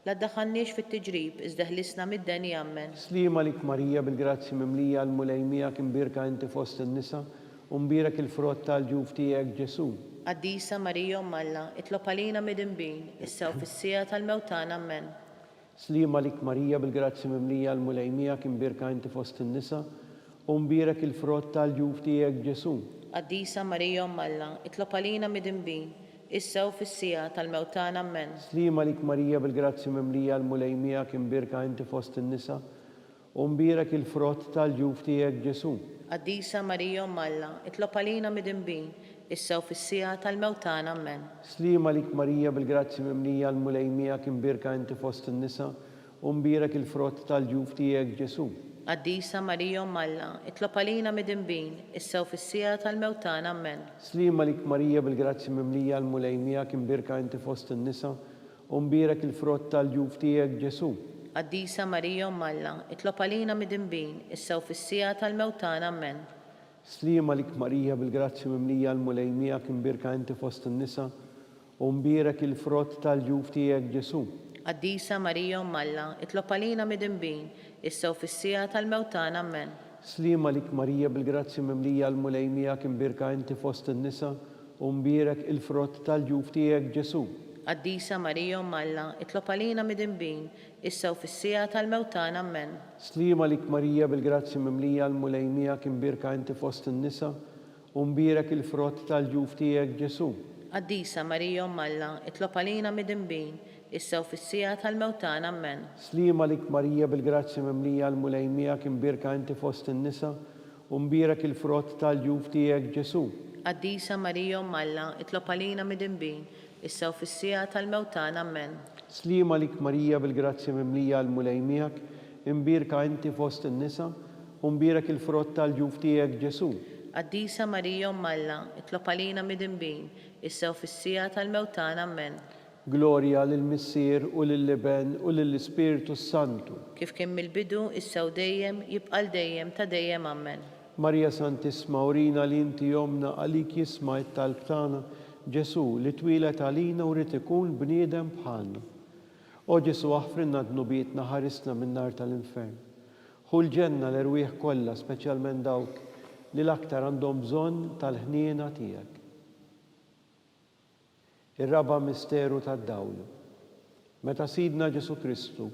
La ddaħħalniex fit-tiġrib, iżda ħlisna mid-deni, ammen. Slima lik Marija bil-grazzi mimlija l-mulejmija kien birka inti fost in-nisa u mbirek il-frott tal-ġuf tiegħek Ġesu. Qaddisa Marija Umm Alla, itlob għalina mid-inbin, issa u fis-sija tal-mewtan, ammen. Slima lik Marija bil-grazzi mimlija l-mulejmija kien birka inti fost in-nisa u mbirek il-frott tal-ġuf tiegħek Ġesu. Qaddisa Marija Umm Alla, itlob għalina mid-inbin, issa u fis-sija tal-mewtan, ammen. Slima lik Marija bil-grazzi mimlija l-mulejmija kien birka inti fost in-nisa u mbirek il-frott tal-ġuf tiegħek Ġesu. Qaddisa Marija Umm Alla, itlob għalina mid-inbin, issa u fis-sija tal-mewtan, ammen. Slima lik Marija bil-grazzi mimlija l-mulejmija kien birka inti fost in-nisa u mbirek il-frott tal-ġuf tiegħek Ġesu. Qaddisa Marija Umm Alla, itlob għalina mid-inbin, issa u fis-sija tal-mewtan, ammen. Slima lik Marija bil-grazzi mimlija l-mulejmija kien birka inti fost in-nisa u mbirek il-frott tal-ġuf tiegħek Ġesu. Qaddisa Marija Umm Alla, itlob għalina mid-inbin, issa u fis-sija tal-mewtan, ammen. Slima lik Marija bil-grazzi mimlija l-mulejmija kien birka inti fost in-nisa u mbirek il-frott tal-ġuf tiegħek Ġesu. Qaddisa Marija Umm Alla, itlob għalina mid-inbin, issa u fis-sija tal-mewtan, ammen. Slima lik Marija bil-grazzi mimlija l-mulejmija kien birka inti fost in-nisa u mbirek il-frott tal-ġuf tiegħek Ġesu. Qaddisa Marija Umm Alla, itlob għalina mid-inbin, issa u fis-sija tal-mewtan, ammen. Slima lik Marija bil-grazzi mimlija l-mulejmija kien birka inti fost in-nisa u mbirek il-frott tal-ġuf tiegħek Ġesu. Qaddisa Marija Umm Alla, itlob għalina mid-inbin, issa u fis-sija tal-mewtan, ammen. Slima lik Marija bil-grazzi mimlija l-mulejmija kien birka inti fost in-nisa u mbirek il-frott tal-ġuf tiegħek Ġesu. Qaddisa Marija Umm Alla, itlob għalina mid-inbin, issa u fis-sija tal-mewtan, ammen. Slima lik Marija bil-grazzi mimlija l-mulejmijak imbirka inti fost in-nisa u mbirek il-frott tal-ġuf tiegħek Ġesu. Qaddisa Marija Umm Alla, itlob għalina mid-inbin, issa u fis-sija tal-mewtan, ammen. Glorja lill-Missier u lill-Liben u lill-Ispiritu Santu. Kif kien mill-bidu, issa u dejjem, jibqa' l-dejjem ta' dejjem, ammen. Marja Santisma urina li inti jomna għalik jisma' it-talb tagħna, Ġesu li twilet għalina u rid ikun bniedem bħalna. O Ġesu aħfrinna dnubietna ħarisna min-nar tal-infern. Hu l-ġenna l-erwieħ kollha, speċjalment dawk li l-aktar għandhom bżonn tal-ħniena tiegħek. Ir-raba' misteru tad-dawlu. Meta Sidna Ġesu Kristu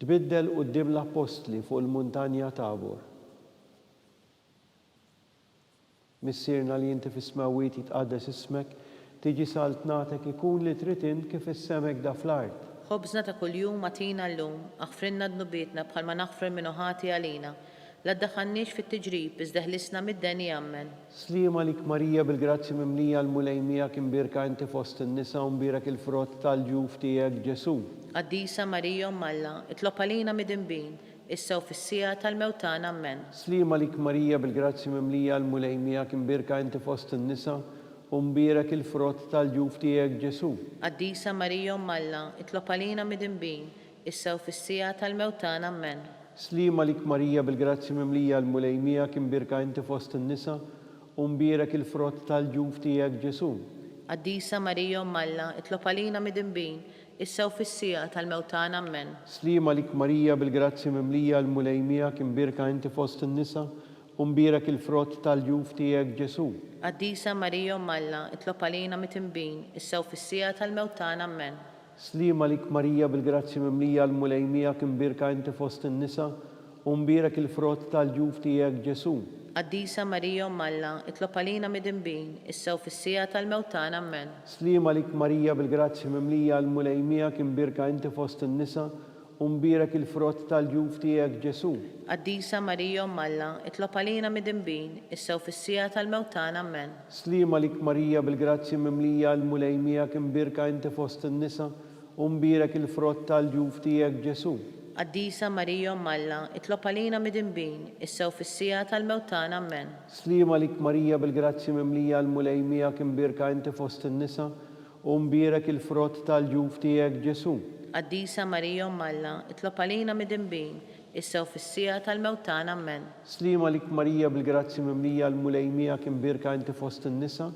tbiddel quddiem l-Apostli fuq il-muntanja Tabor. Missierna li inti fis-smawiet jitqaddes ismek, tiġi saltnatek ikun li trid int kif issemek da fl-art. Ħobżna ta' kuljum atina llum, aħfrinna dnubietna bħalma naħfru l-minuħati għalina. La ddaħħalniex fit-tiġrib, iżda ħlisna mid-deni, ammen. Slima lik Marija bil-grazzi mimlija l-mulejmija kien birka inti fost in-nisa u mbirek il-frott tal-ġuf tiegħek Ġesu. Qaddisa Marija Umm Alla, itlob għalina mid-inbin, issa u fis-sija tal-mewtan, ammen. Slima lik Marija bil-grazzi mimlija l-mulejmija kien birka inti fost in-nisa u mbirek il-frott tal-ġuf tiegħek Ġesu. Qaddisa Marija Umm Alla, itlob għalina mid-inbin, issa u fis-sija tal-mewtan, ammen. Slima lik Marija bil-grazzi mimlija l-mulejmija kien birka inti fost in-nisa u mbirek il-frott tal-ġuf tiegħek Ġesu. Qaddisa Marija Umm Alla, itlob għalina mid-inbin, issa u fis-sija tal-mewtan, ammen. Slima lik Marija bil-grazzi mimlija l-mulejmija kien birka inti fost in-nisa u mbirek il-frott tal-ġuf tiegħek Ġesu. Qaddisa Marija Umm Alla, itlob għalina mid-inbin, issa u fis-sija tal-mewtan, ammen. Slima lik Marija bil-grazzi mimlija l-mulejmija kien birka inti fost in-nisa u mbirek il-frott tal-ġuf tiegħek Ġesu. Qaddisa Marija Umm Alla, itlob għalina mid-inbin, issa u fis-sija tal-mewtan, ammen. Slima lik Marija bil-grazzi mimlija l-mulejmija kien birka inti fost in-nisa u mbierak il-frott tal-ġuf tiegħek Ġesu. Qaddisa Marija Umm Alla, itlob għalina mid-dinbin, issa u fis-sija tal-mewtana Amen. Slima lik Marija bil-grazzi mimlija l-mulejmijak imbirka inti fost in-nisa u mbierak il-frott tal-ġuf tiegħek Ġesu. Qaddisa Marija Umm Alla, itlob għalina mid-dinbin, issa u fis-sija tal-mewtana Amen. Slima lik Marija bil-grazzi mimlija l-mulejmijak imbirka inti fost in-nisa u mbierak il-frott tal-ġuf tiegħek Ġesu. Qaddisa Marija Umm Alla, itlob għalina mid-dinbin, issa u fis-sija tal-mewtana Amen. Slima lik Marija bil-grazzi mimlija l-mulejmijak imbirka inti fost in-nisa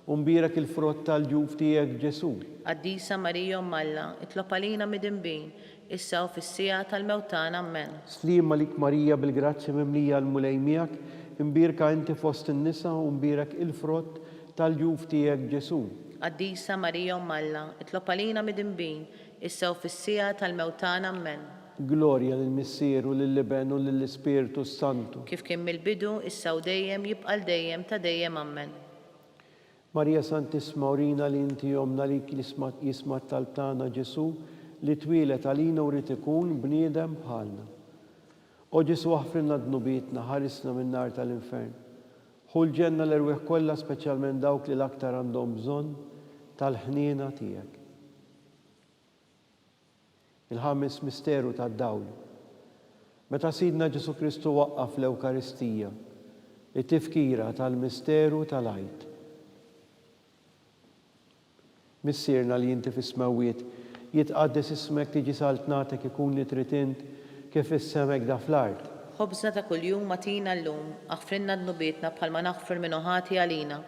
u mbierak il-frott tal-ġuf tiegħek Ġesu. Qaddisa Marija Umm Alla, itlob għalina mid-dinbin, issa u fis-sija tal-mewtana Amen. Slima lik Marija bil-grazzi mimlija l-mulejmijak imbirka inti fost in-nisa u mbierak il-frott tal-ġuf tiegħek Ġesu. Qaddisa Marija Umm Alla, itlob għalina mid-dinbin, issa u fis-sija tal-mewtana Amen. Glorja lill-Missier u lill-Liben u lill-Ispiritu Santu. Kif kien mill-bidu, issa u dejjem jibqal dejjem ta' dejjem Amen. Marija Santisma urina li inti jomna li jismat tal-tana Ġesu li twilet għalina u rrid ikun bniedem bħalna. O Ġesu aħfrinna dnubietna, ħarisna minn nar tal-infern. Ħu l-ġenna l-irwieħ kollha speċjalment dawk li l-aktar għandhom bżonn tal-ħniena tiegħek. Il-ħames misteru tad-dawlu. Meta Sidna Ġesu Kristu waqqaf l-Ewkaristija, it-tifkira tal-misteru tal-għajt. Missierna li inti fis-smawiet jitqaddes ismek tiġi saltnatek ikun li tritint kif is-semek da fl-art. Ħobżna ta' kuljum matina llum, aħfrinna dnubietna bħalma naħfir minn ħati għalina,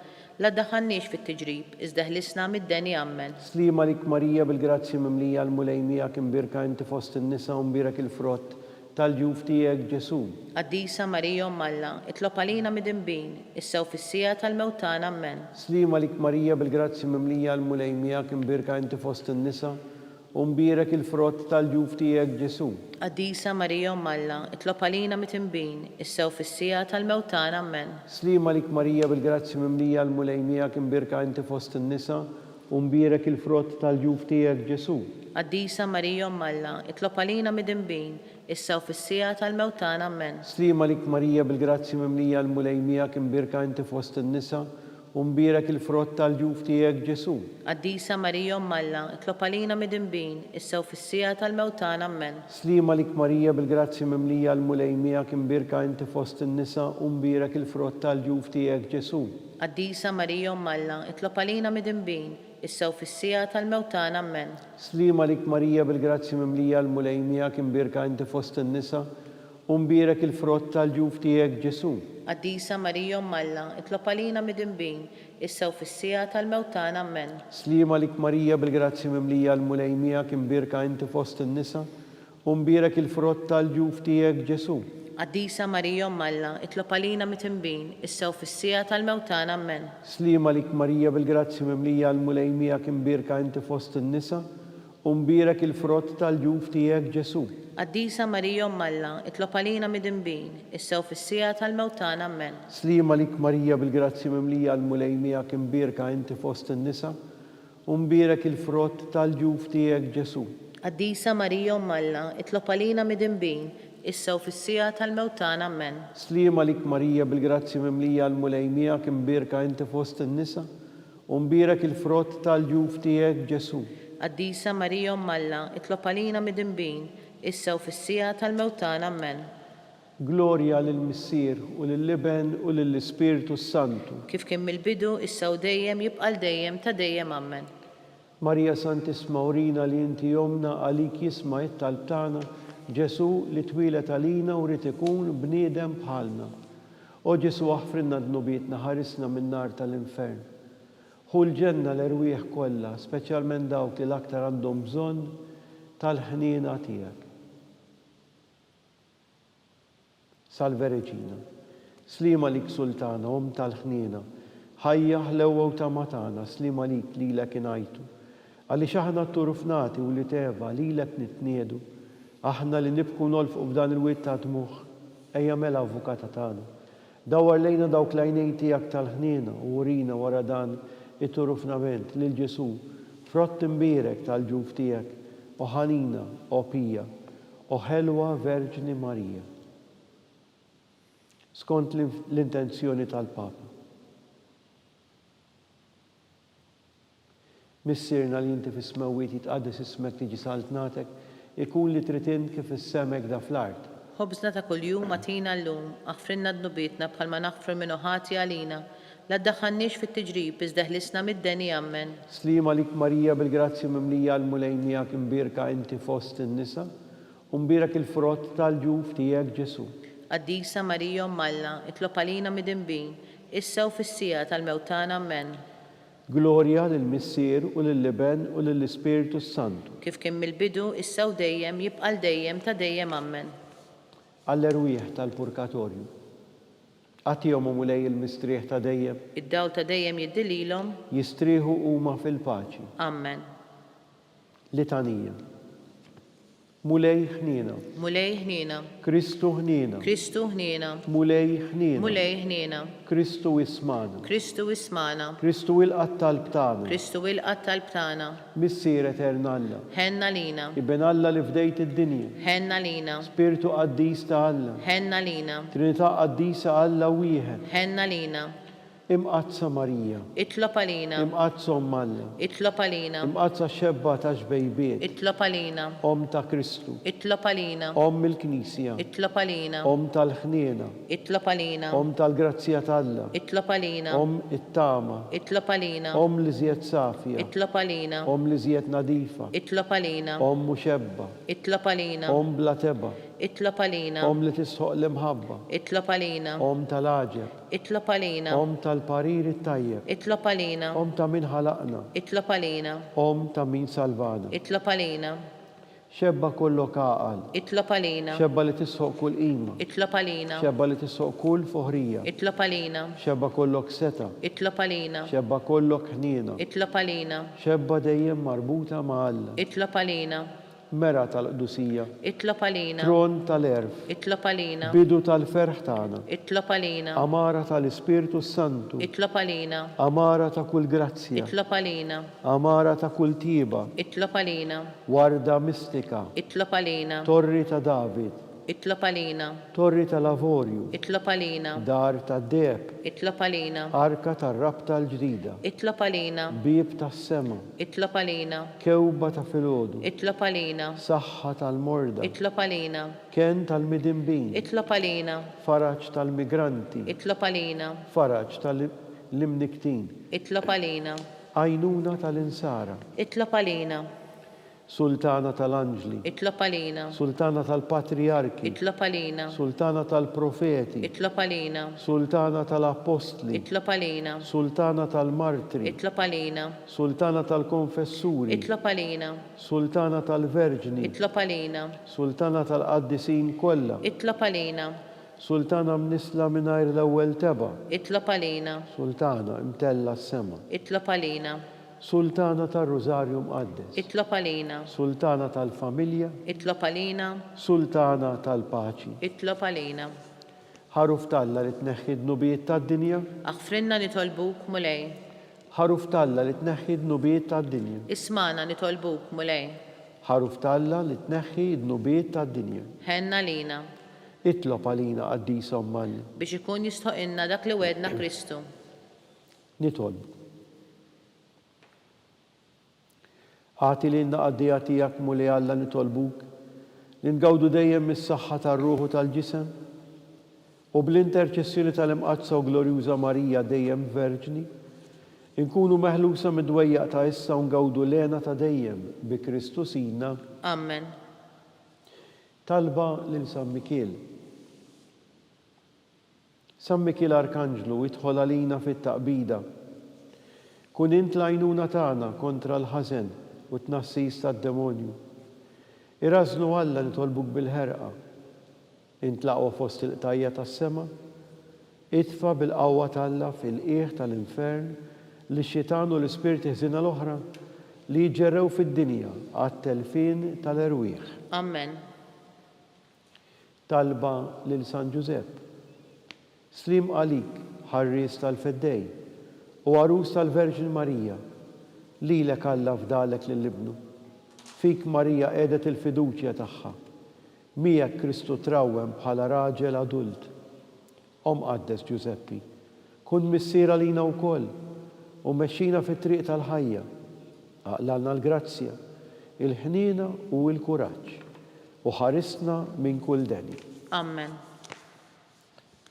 la ddaħħalniex fit-tiġrib, iżda ħlisna mid-deni Amen. Slima lik Marija bil-grazzi mimlija l-mulejmijak imbirka inti fost in-nisa u mbierak il-frott tal-ġuf tiegħek Ġesu. Qaddisa Marija Umm Alla, itlob għalina mid-dinbin, issa u fis-sija tal-mewtana Amen. Slima lik Marija bil-grazzi mimlija l-mulejmijak imbirka inti fost in-nisa u mbierak il-frott tal-ġuf tiegħek Ġesu. Qaddisa Marija Umm Alla, itlob għalina mid-dinbin, issa u fis-sija tal-mewtana Amen. Slima lik Marija bil-grazzi mimlija l-mulejmijak imbirka inti fost in-nisa u mbierak il-frott tal-ġuf tiegħek Ġesu. Qaddisa Marija Umm Alla, itlob għalina mid-dinbin, issa u fis-sija tal-mewtana Amen. Slima lik Marija bil-grazzi mimlija l-mulejmijak imbirka inti fost in-nisa u mbierak il-frott tal-ġuf tiegħek Ġesu. Qaddisa Marija Umm Alla, itlob għalina mid-dinbin, issa u fis-sija tal-mewtana Amen. Slima lik Marija bil-grazzi mimlija l-mulejmijak imbirka inti fost in-nisa u mbierak il-frott tal-ġuf tiegħek Ġesu. Qaddisa Marija Umm Alla, itlob għalina mid-dinbin, issa u fis-sija tal-mewtana Amen. Slima lik Marija bil-grazzi mimlija l-mulejmijak imbirka inti fost in-nisa u mbierak il-frott tal-ġuf tiegħek Ġesu. Qaddisa Marija Umm Alla, itlob għalina mid-dinbin, issa u fis-sija tal-mewtana Amen. Slima lik Marija bil-grazzi mimlija l-mulejmijak imbirka inti fost in-nisa u mbierak il-frott tal-ġuf tiegħek Ġesu. Qaddisa Marija Umm Alla, itlob għalina mid-dinbin, issa u fis-sija tal-mewtana Amen. Slima lik Marija bil-grazzi mimlija l-mulejmijak imbirka inti fost in-nisa u mbierak il-frott tal-ġuf tiegħek Ġesu. Qaddisa Marija Umm Alla, itlob għalina mid-dinbin, issa u fis-sija tal-mewtana Amen. Slima lik Marija bil-grazzi mimlija l-mulejmijak imbirka inti fost in-nisa u mbierak il-frott tal-ġuf tiegħek Ġesu. Qaddisa Marija Umm Alla, itlob għalina mid-dinbin, issa u fis-sija tal-mewtana Amen. Slima lik Marija bil-grazzi mimlija l-mulejmijak imbirka inti fost in-nisa u mbierak il-frott tal-ġuf tiegħek Ġesu. Qaddisa Marija Umm Alla, itlob għalina mid-dinbin, issa u fis-sija tal-mewtana Amen. Glorja lill-Missier u lill-Liben u lill-Ispiritu Santu. Kif kien mill-bidu, issa u dejjem jibqal dejjem ta' dejjem Amen. Marija Santisma urina li inti jomna għalik jisma' it-talb tagħna Ġesu li twilet għalina u rrid ikun bniedem bħalna. O Ġesu aħfrinna dnubietna, ħarisna minn nar tal-infern. Ħu l-ġenna l-irwieħ kollha, speċjalment dawk li l-aktar għandhom bżonn tal-ħniena tiegħek. Salve Reġina, slima lik Sultana, tal-ħniena, ħajja ħlewwa u tamatana, slima lik lilek ingħajtu. Għaliex aħna t-turufnati u li teva lilek nitniedu, aħna li nibku nolfqu f'dan il-witt ta' dmuħ, ejja mela avukata tagħna. Dawar lejna dawk l-għajnejn tiegħek tal-ħniena u urina wara dan it-turufnament lil Ġesu, frott imbierek tal-ġuf tiegħek, u ħanina, u pija, O ħelwa Verġni Marija. Skont l-intenzjoni tal-Papa. Missirna li inti fis-smewwiet jitqaddis ismek tiġi saltnatek, ikun li trid kif is-semek da fl-art. Ħobżna ta' kuljum atina llum, aħfrinna d-nubietna bħalma naħfru minnu ħati għalina, la ddaħħalniex fit-tiġrib iżda ħlisna mid-deni ammen. Slima lik Marija bil-grazzja mimlija l-mulejn miegħek imbirka inti fost in-nisa, u mbirak il-frott tal-ġuf tiegħek Ġesu. Qaddisa Marija Malla, itlob għalina mid-inbin, issa u fis-sija tal-mewtana ammen. Glorja lill-Missier u lill-Liben u lill-Ispiritu Santu. Kif kien mill-bidu, issa u dejjem jibqa' dejjem ta' dejjem ammen. Għall-erwieħ tal-purgatorju. Għatihom u mulej il-mistrieħ ta' dejjem. Id-dawl ta' dejjem jiddililhom. Jistrieħu huma fil-paċi. Ammen. Litanija. Mulej ħnina. Mulej ħnina. Kristu ħnina. Kristu ħnina. Mulej ħnina. Mulej ħnina. Kristu ismana. Kristu ismana. Kristu il-qatt tal-btana. Kristu il-qatt tal-btana. Missier eternalla. Ħenna lina. Iben Alla li fdejt id-dinja. Ħenna lina. Spiritu qaddis ta' Alla. Ħenna lina. Trinità qaddisa Alla wieħed. Ħenna lina. Imqazza Marija. Itlob għalina. Imqazza Alla. Itlob għalina. Imqazza xebba ta' xbejbiet. Itlob għalina. Om ta' Kristu. Itlob għalina. Om il-Knisja. Itlob għalina. Om tal-ħniena. Itlob għalina. Om tal-grazzja tal-Alla. Itlob għalina. Om it-tama. Itlob għalina. Om li żjed safja. Itlob għalina. Om li żjed nadifa. Itlob għalina. Om muxebba. Itlob għalina. Om bla teba. Itlob għalina. Om li tisħoq l-imħabba. Itlob għalina. Om tal-aġeb. Itlob għalina. Om tal-parir it-tajjeb. Itlob għalina. Om ta' min ħalaqna. Itlob għalina. Om ta' min salvana. Itlob għalina. Xebba kollok għaqal. Itlob għalina. Xebba li tisħoq kull qima. Itlob għalina. Xebba li tisħoq kull foħrija. Itlob għalina. Xebba kollok seta. Itlob għalina. Xebba kollok ħniena. Itlob għalina. Xebba dejjem marbuta ma' Alla. Itlob għalina. Mera tal-qdusija. Itlob għalina. Tron tal-erf. Itlob għalina. Bidu tal-ferħ tagħna. Itlob għalina. Amara tal-Ispiritu Santu. Itlob għalina. Amara ta' kull grazzja. Itlob għalina. Amara ta' kull tiba. Itlob għalina. Warda mistika. Itlob għalina. Torri ta' David. Itlob għalina. Torri ta' Lavorju. Itlob għalina. Dar ta' Deb. Itlob għalina. Arka ta' rabta l-ġdida. Itlob għalina. Bib ta' sema. Itlob għalina. Kewba ta' filgħodu. Itlob għalina. Saħħa tal-morda. Itlob għalina. Ken tal-midinbin. Itlob għalina. Faraġ tal-migranti. Itlob għalina. Faraġ tal-imniktin. Itlob għalina. Għajnuna tal-insara. Itlob għalina. Sultana tal-Anġli. Itlob għalina. Sultana tal-Patriarki. Itlob għalina. Sultana tal-Profeti. Itlob għalina. Sultana tal-Apostli. Itlob għalina. Sultana tal-Martri. Itlob għalina. Sultana tal-Konfessuri. Itlob għalina. Sultana tal-Verġni. Itlob għalina. Sultana tal-Qaddisin kollha. Itlob għalina. Sultana mnisla mingħajr l-ewwel teba. Itlob għalina. Sultana imtella s-sema. Itlob għalina. Sultana tal-Rożarju Mqaddes. Itlob għalina. Sultana tal-Familja. Itlob għalina. Sultana tal-Paċi. Itlob għalina. Ħaruf talla li tneħħi d-nubiet tad-dinja. Aħfrinna nitolbuk mulej. Ħaruf talla li tneħħi d-nubiet tad-dinja. Ismana nitolbuk mulej. Ħaruf talla li tneħħi d-nubiet tad-dinja. Ħenna lina. Itlob għalina qaddisa Ommalli. Biex ikun jistħoqilna dak li wedna Kristu. Nitolbu. Ħati li n-naqaddija tijak muli Alla nitolbuk, li ngawdu dejjem mis-saħħa tar-ruħu tal-ġisem, u bl-interċessjoni tal-imqazza u glorjuża Marija dejjem Verġni, inkunu meħlusa mid-dwejjaq ta' issa u ngawdu lena ta' dejjem bi Kristu Sina. Amen. Talba lil San Mikiel. San Mikiel Arkanġlu idħol għalina fit-taqbida. Kun int l-għajnuna tagħna kontra l-ħażen u t-nassis tad-demonju. Irażnu Alla nitolbuk bil-ħerqa. Intlaqgħu fost il-qtajja tas-sema, itfa bil-qawwa t'Alla fil-qiegħ tal-infern li x-xitan u l-ispirti ħżina l-oħra li jġerrew fid-dinja għat-telfin tal-erwieħ. Amen. Talba lil San Giuseppe. Slim għalik, ħarries tal-feddej, u għarus tal-Verġin Marija, lilek Alla fdalek lill-ibnu. Fik Marija qiegħdet il-fiduċja tagħha. Miegħek Kristu trawwem bħala raġel adult. Qaddes Giuseppi, kun missiera lina wkoll u mexxina fit-triq tal-ħajja. Aqlalna l-grazzja, il-ħniena u l-kuraġġ u ħarisna minn kull deni. Amen.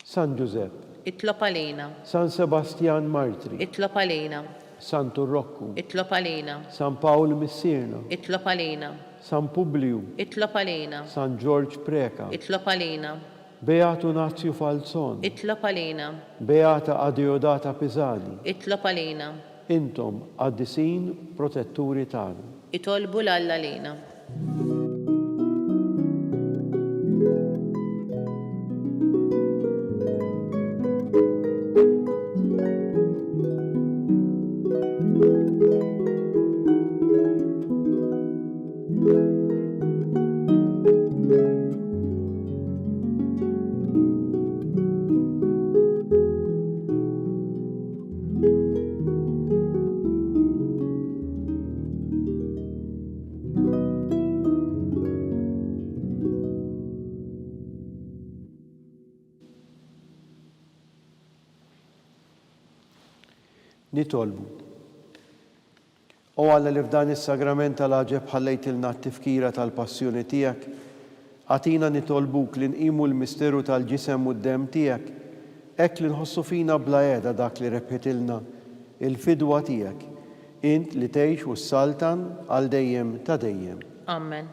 San Giuseppe, Itlob għalina. San Sebastian Martri, Itlob għalina. San Turrokku, Itlob għalina. San Pawl Missierna, Itlob għalina. San Publiu, Itlob għalina. San George Preka, Itlob għalina. Beatu Nazio Falzon, Itlob għalina. Beata Adeodata Pisani, Itlob għalina. intom qaddisin protetturi tagħna. Itolbu l-Alla lina. Nitolbu. O Alla li f'dan is-sagrament tal-aġeb ħallejtilna t-tifkira tal-passjoni tiegħek, għatina nitolbuk li nqimu l-misteru tal-ġisem u d-dem tiegħek, hekk li nħossu fina bla qiegħda dak li rebħitilna il-fidwa tiegħek, int li tgħix u s-saltan għal dejjem ta' dejjem. Amen.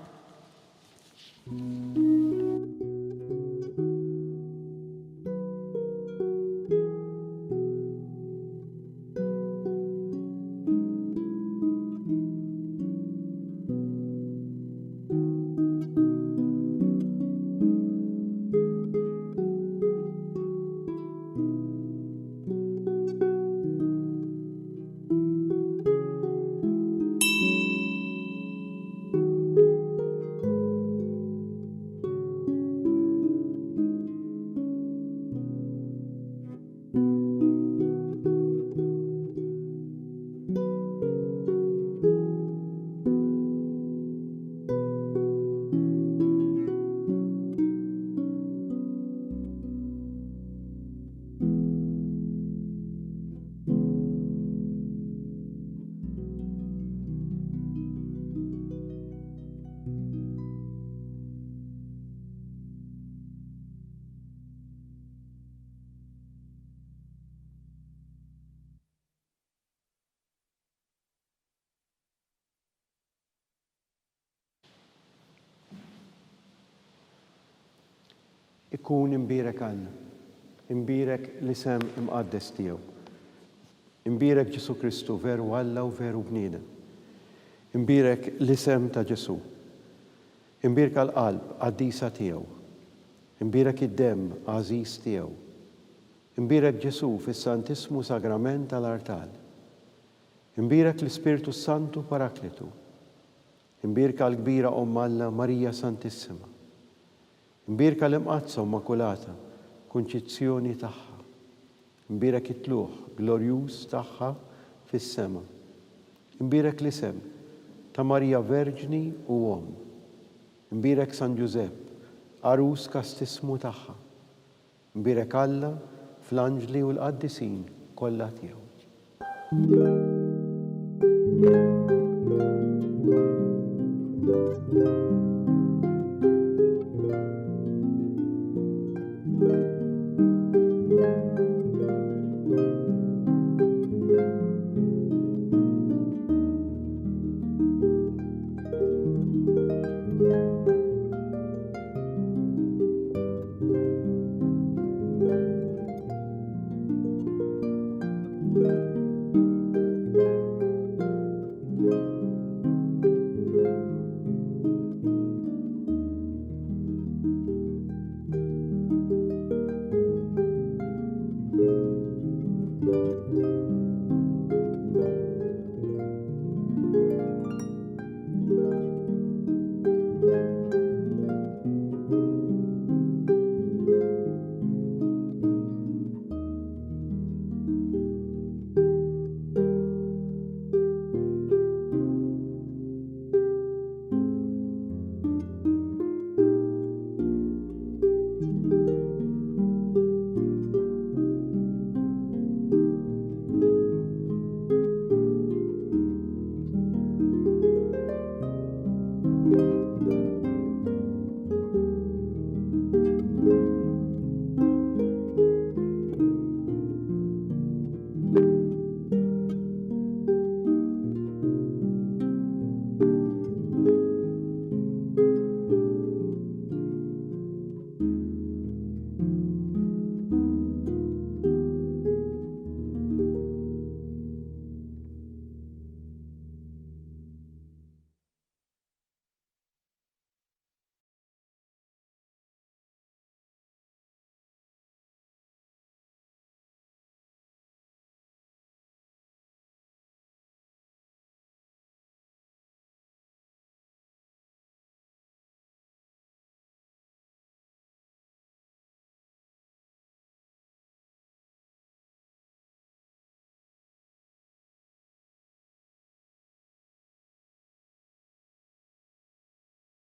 Ikun imbirek għalna, imbirek l-isem imqaddes tiegħu. Imbirek Ġesu Kristu veru Alla u veru bniedem. Imbirek l-isem ta' Ġesu. Imbirek għal-qalb qaddisa tiegħu. Imbirek id-dem għażiż tiegħu. Imbirek Ġesu fis-Santismu Sagrament tal-Artal. Imbirek l-Ispirtu Santu Parakletu. Imbirek għal-kbira Alla Marija Santissima. Imbirka l-imqazza Immakulata, kunċizzjoni tagħha. Imbirek it-tluħ glorjuż tagħha fis-sema. Imbirek l-isem ta' Marija Verġni u Om. Imbirek San Giuseppe, arus kastismu tagħha. Imbirek Alla fl-anġli u l-qaddisin kollha tiegħu.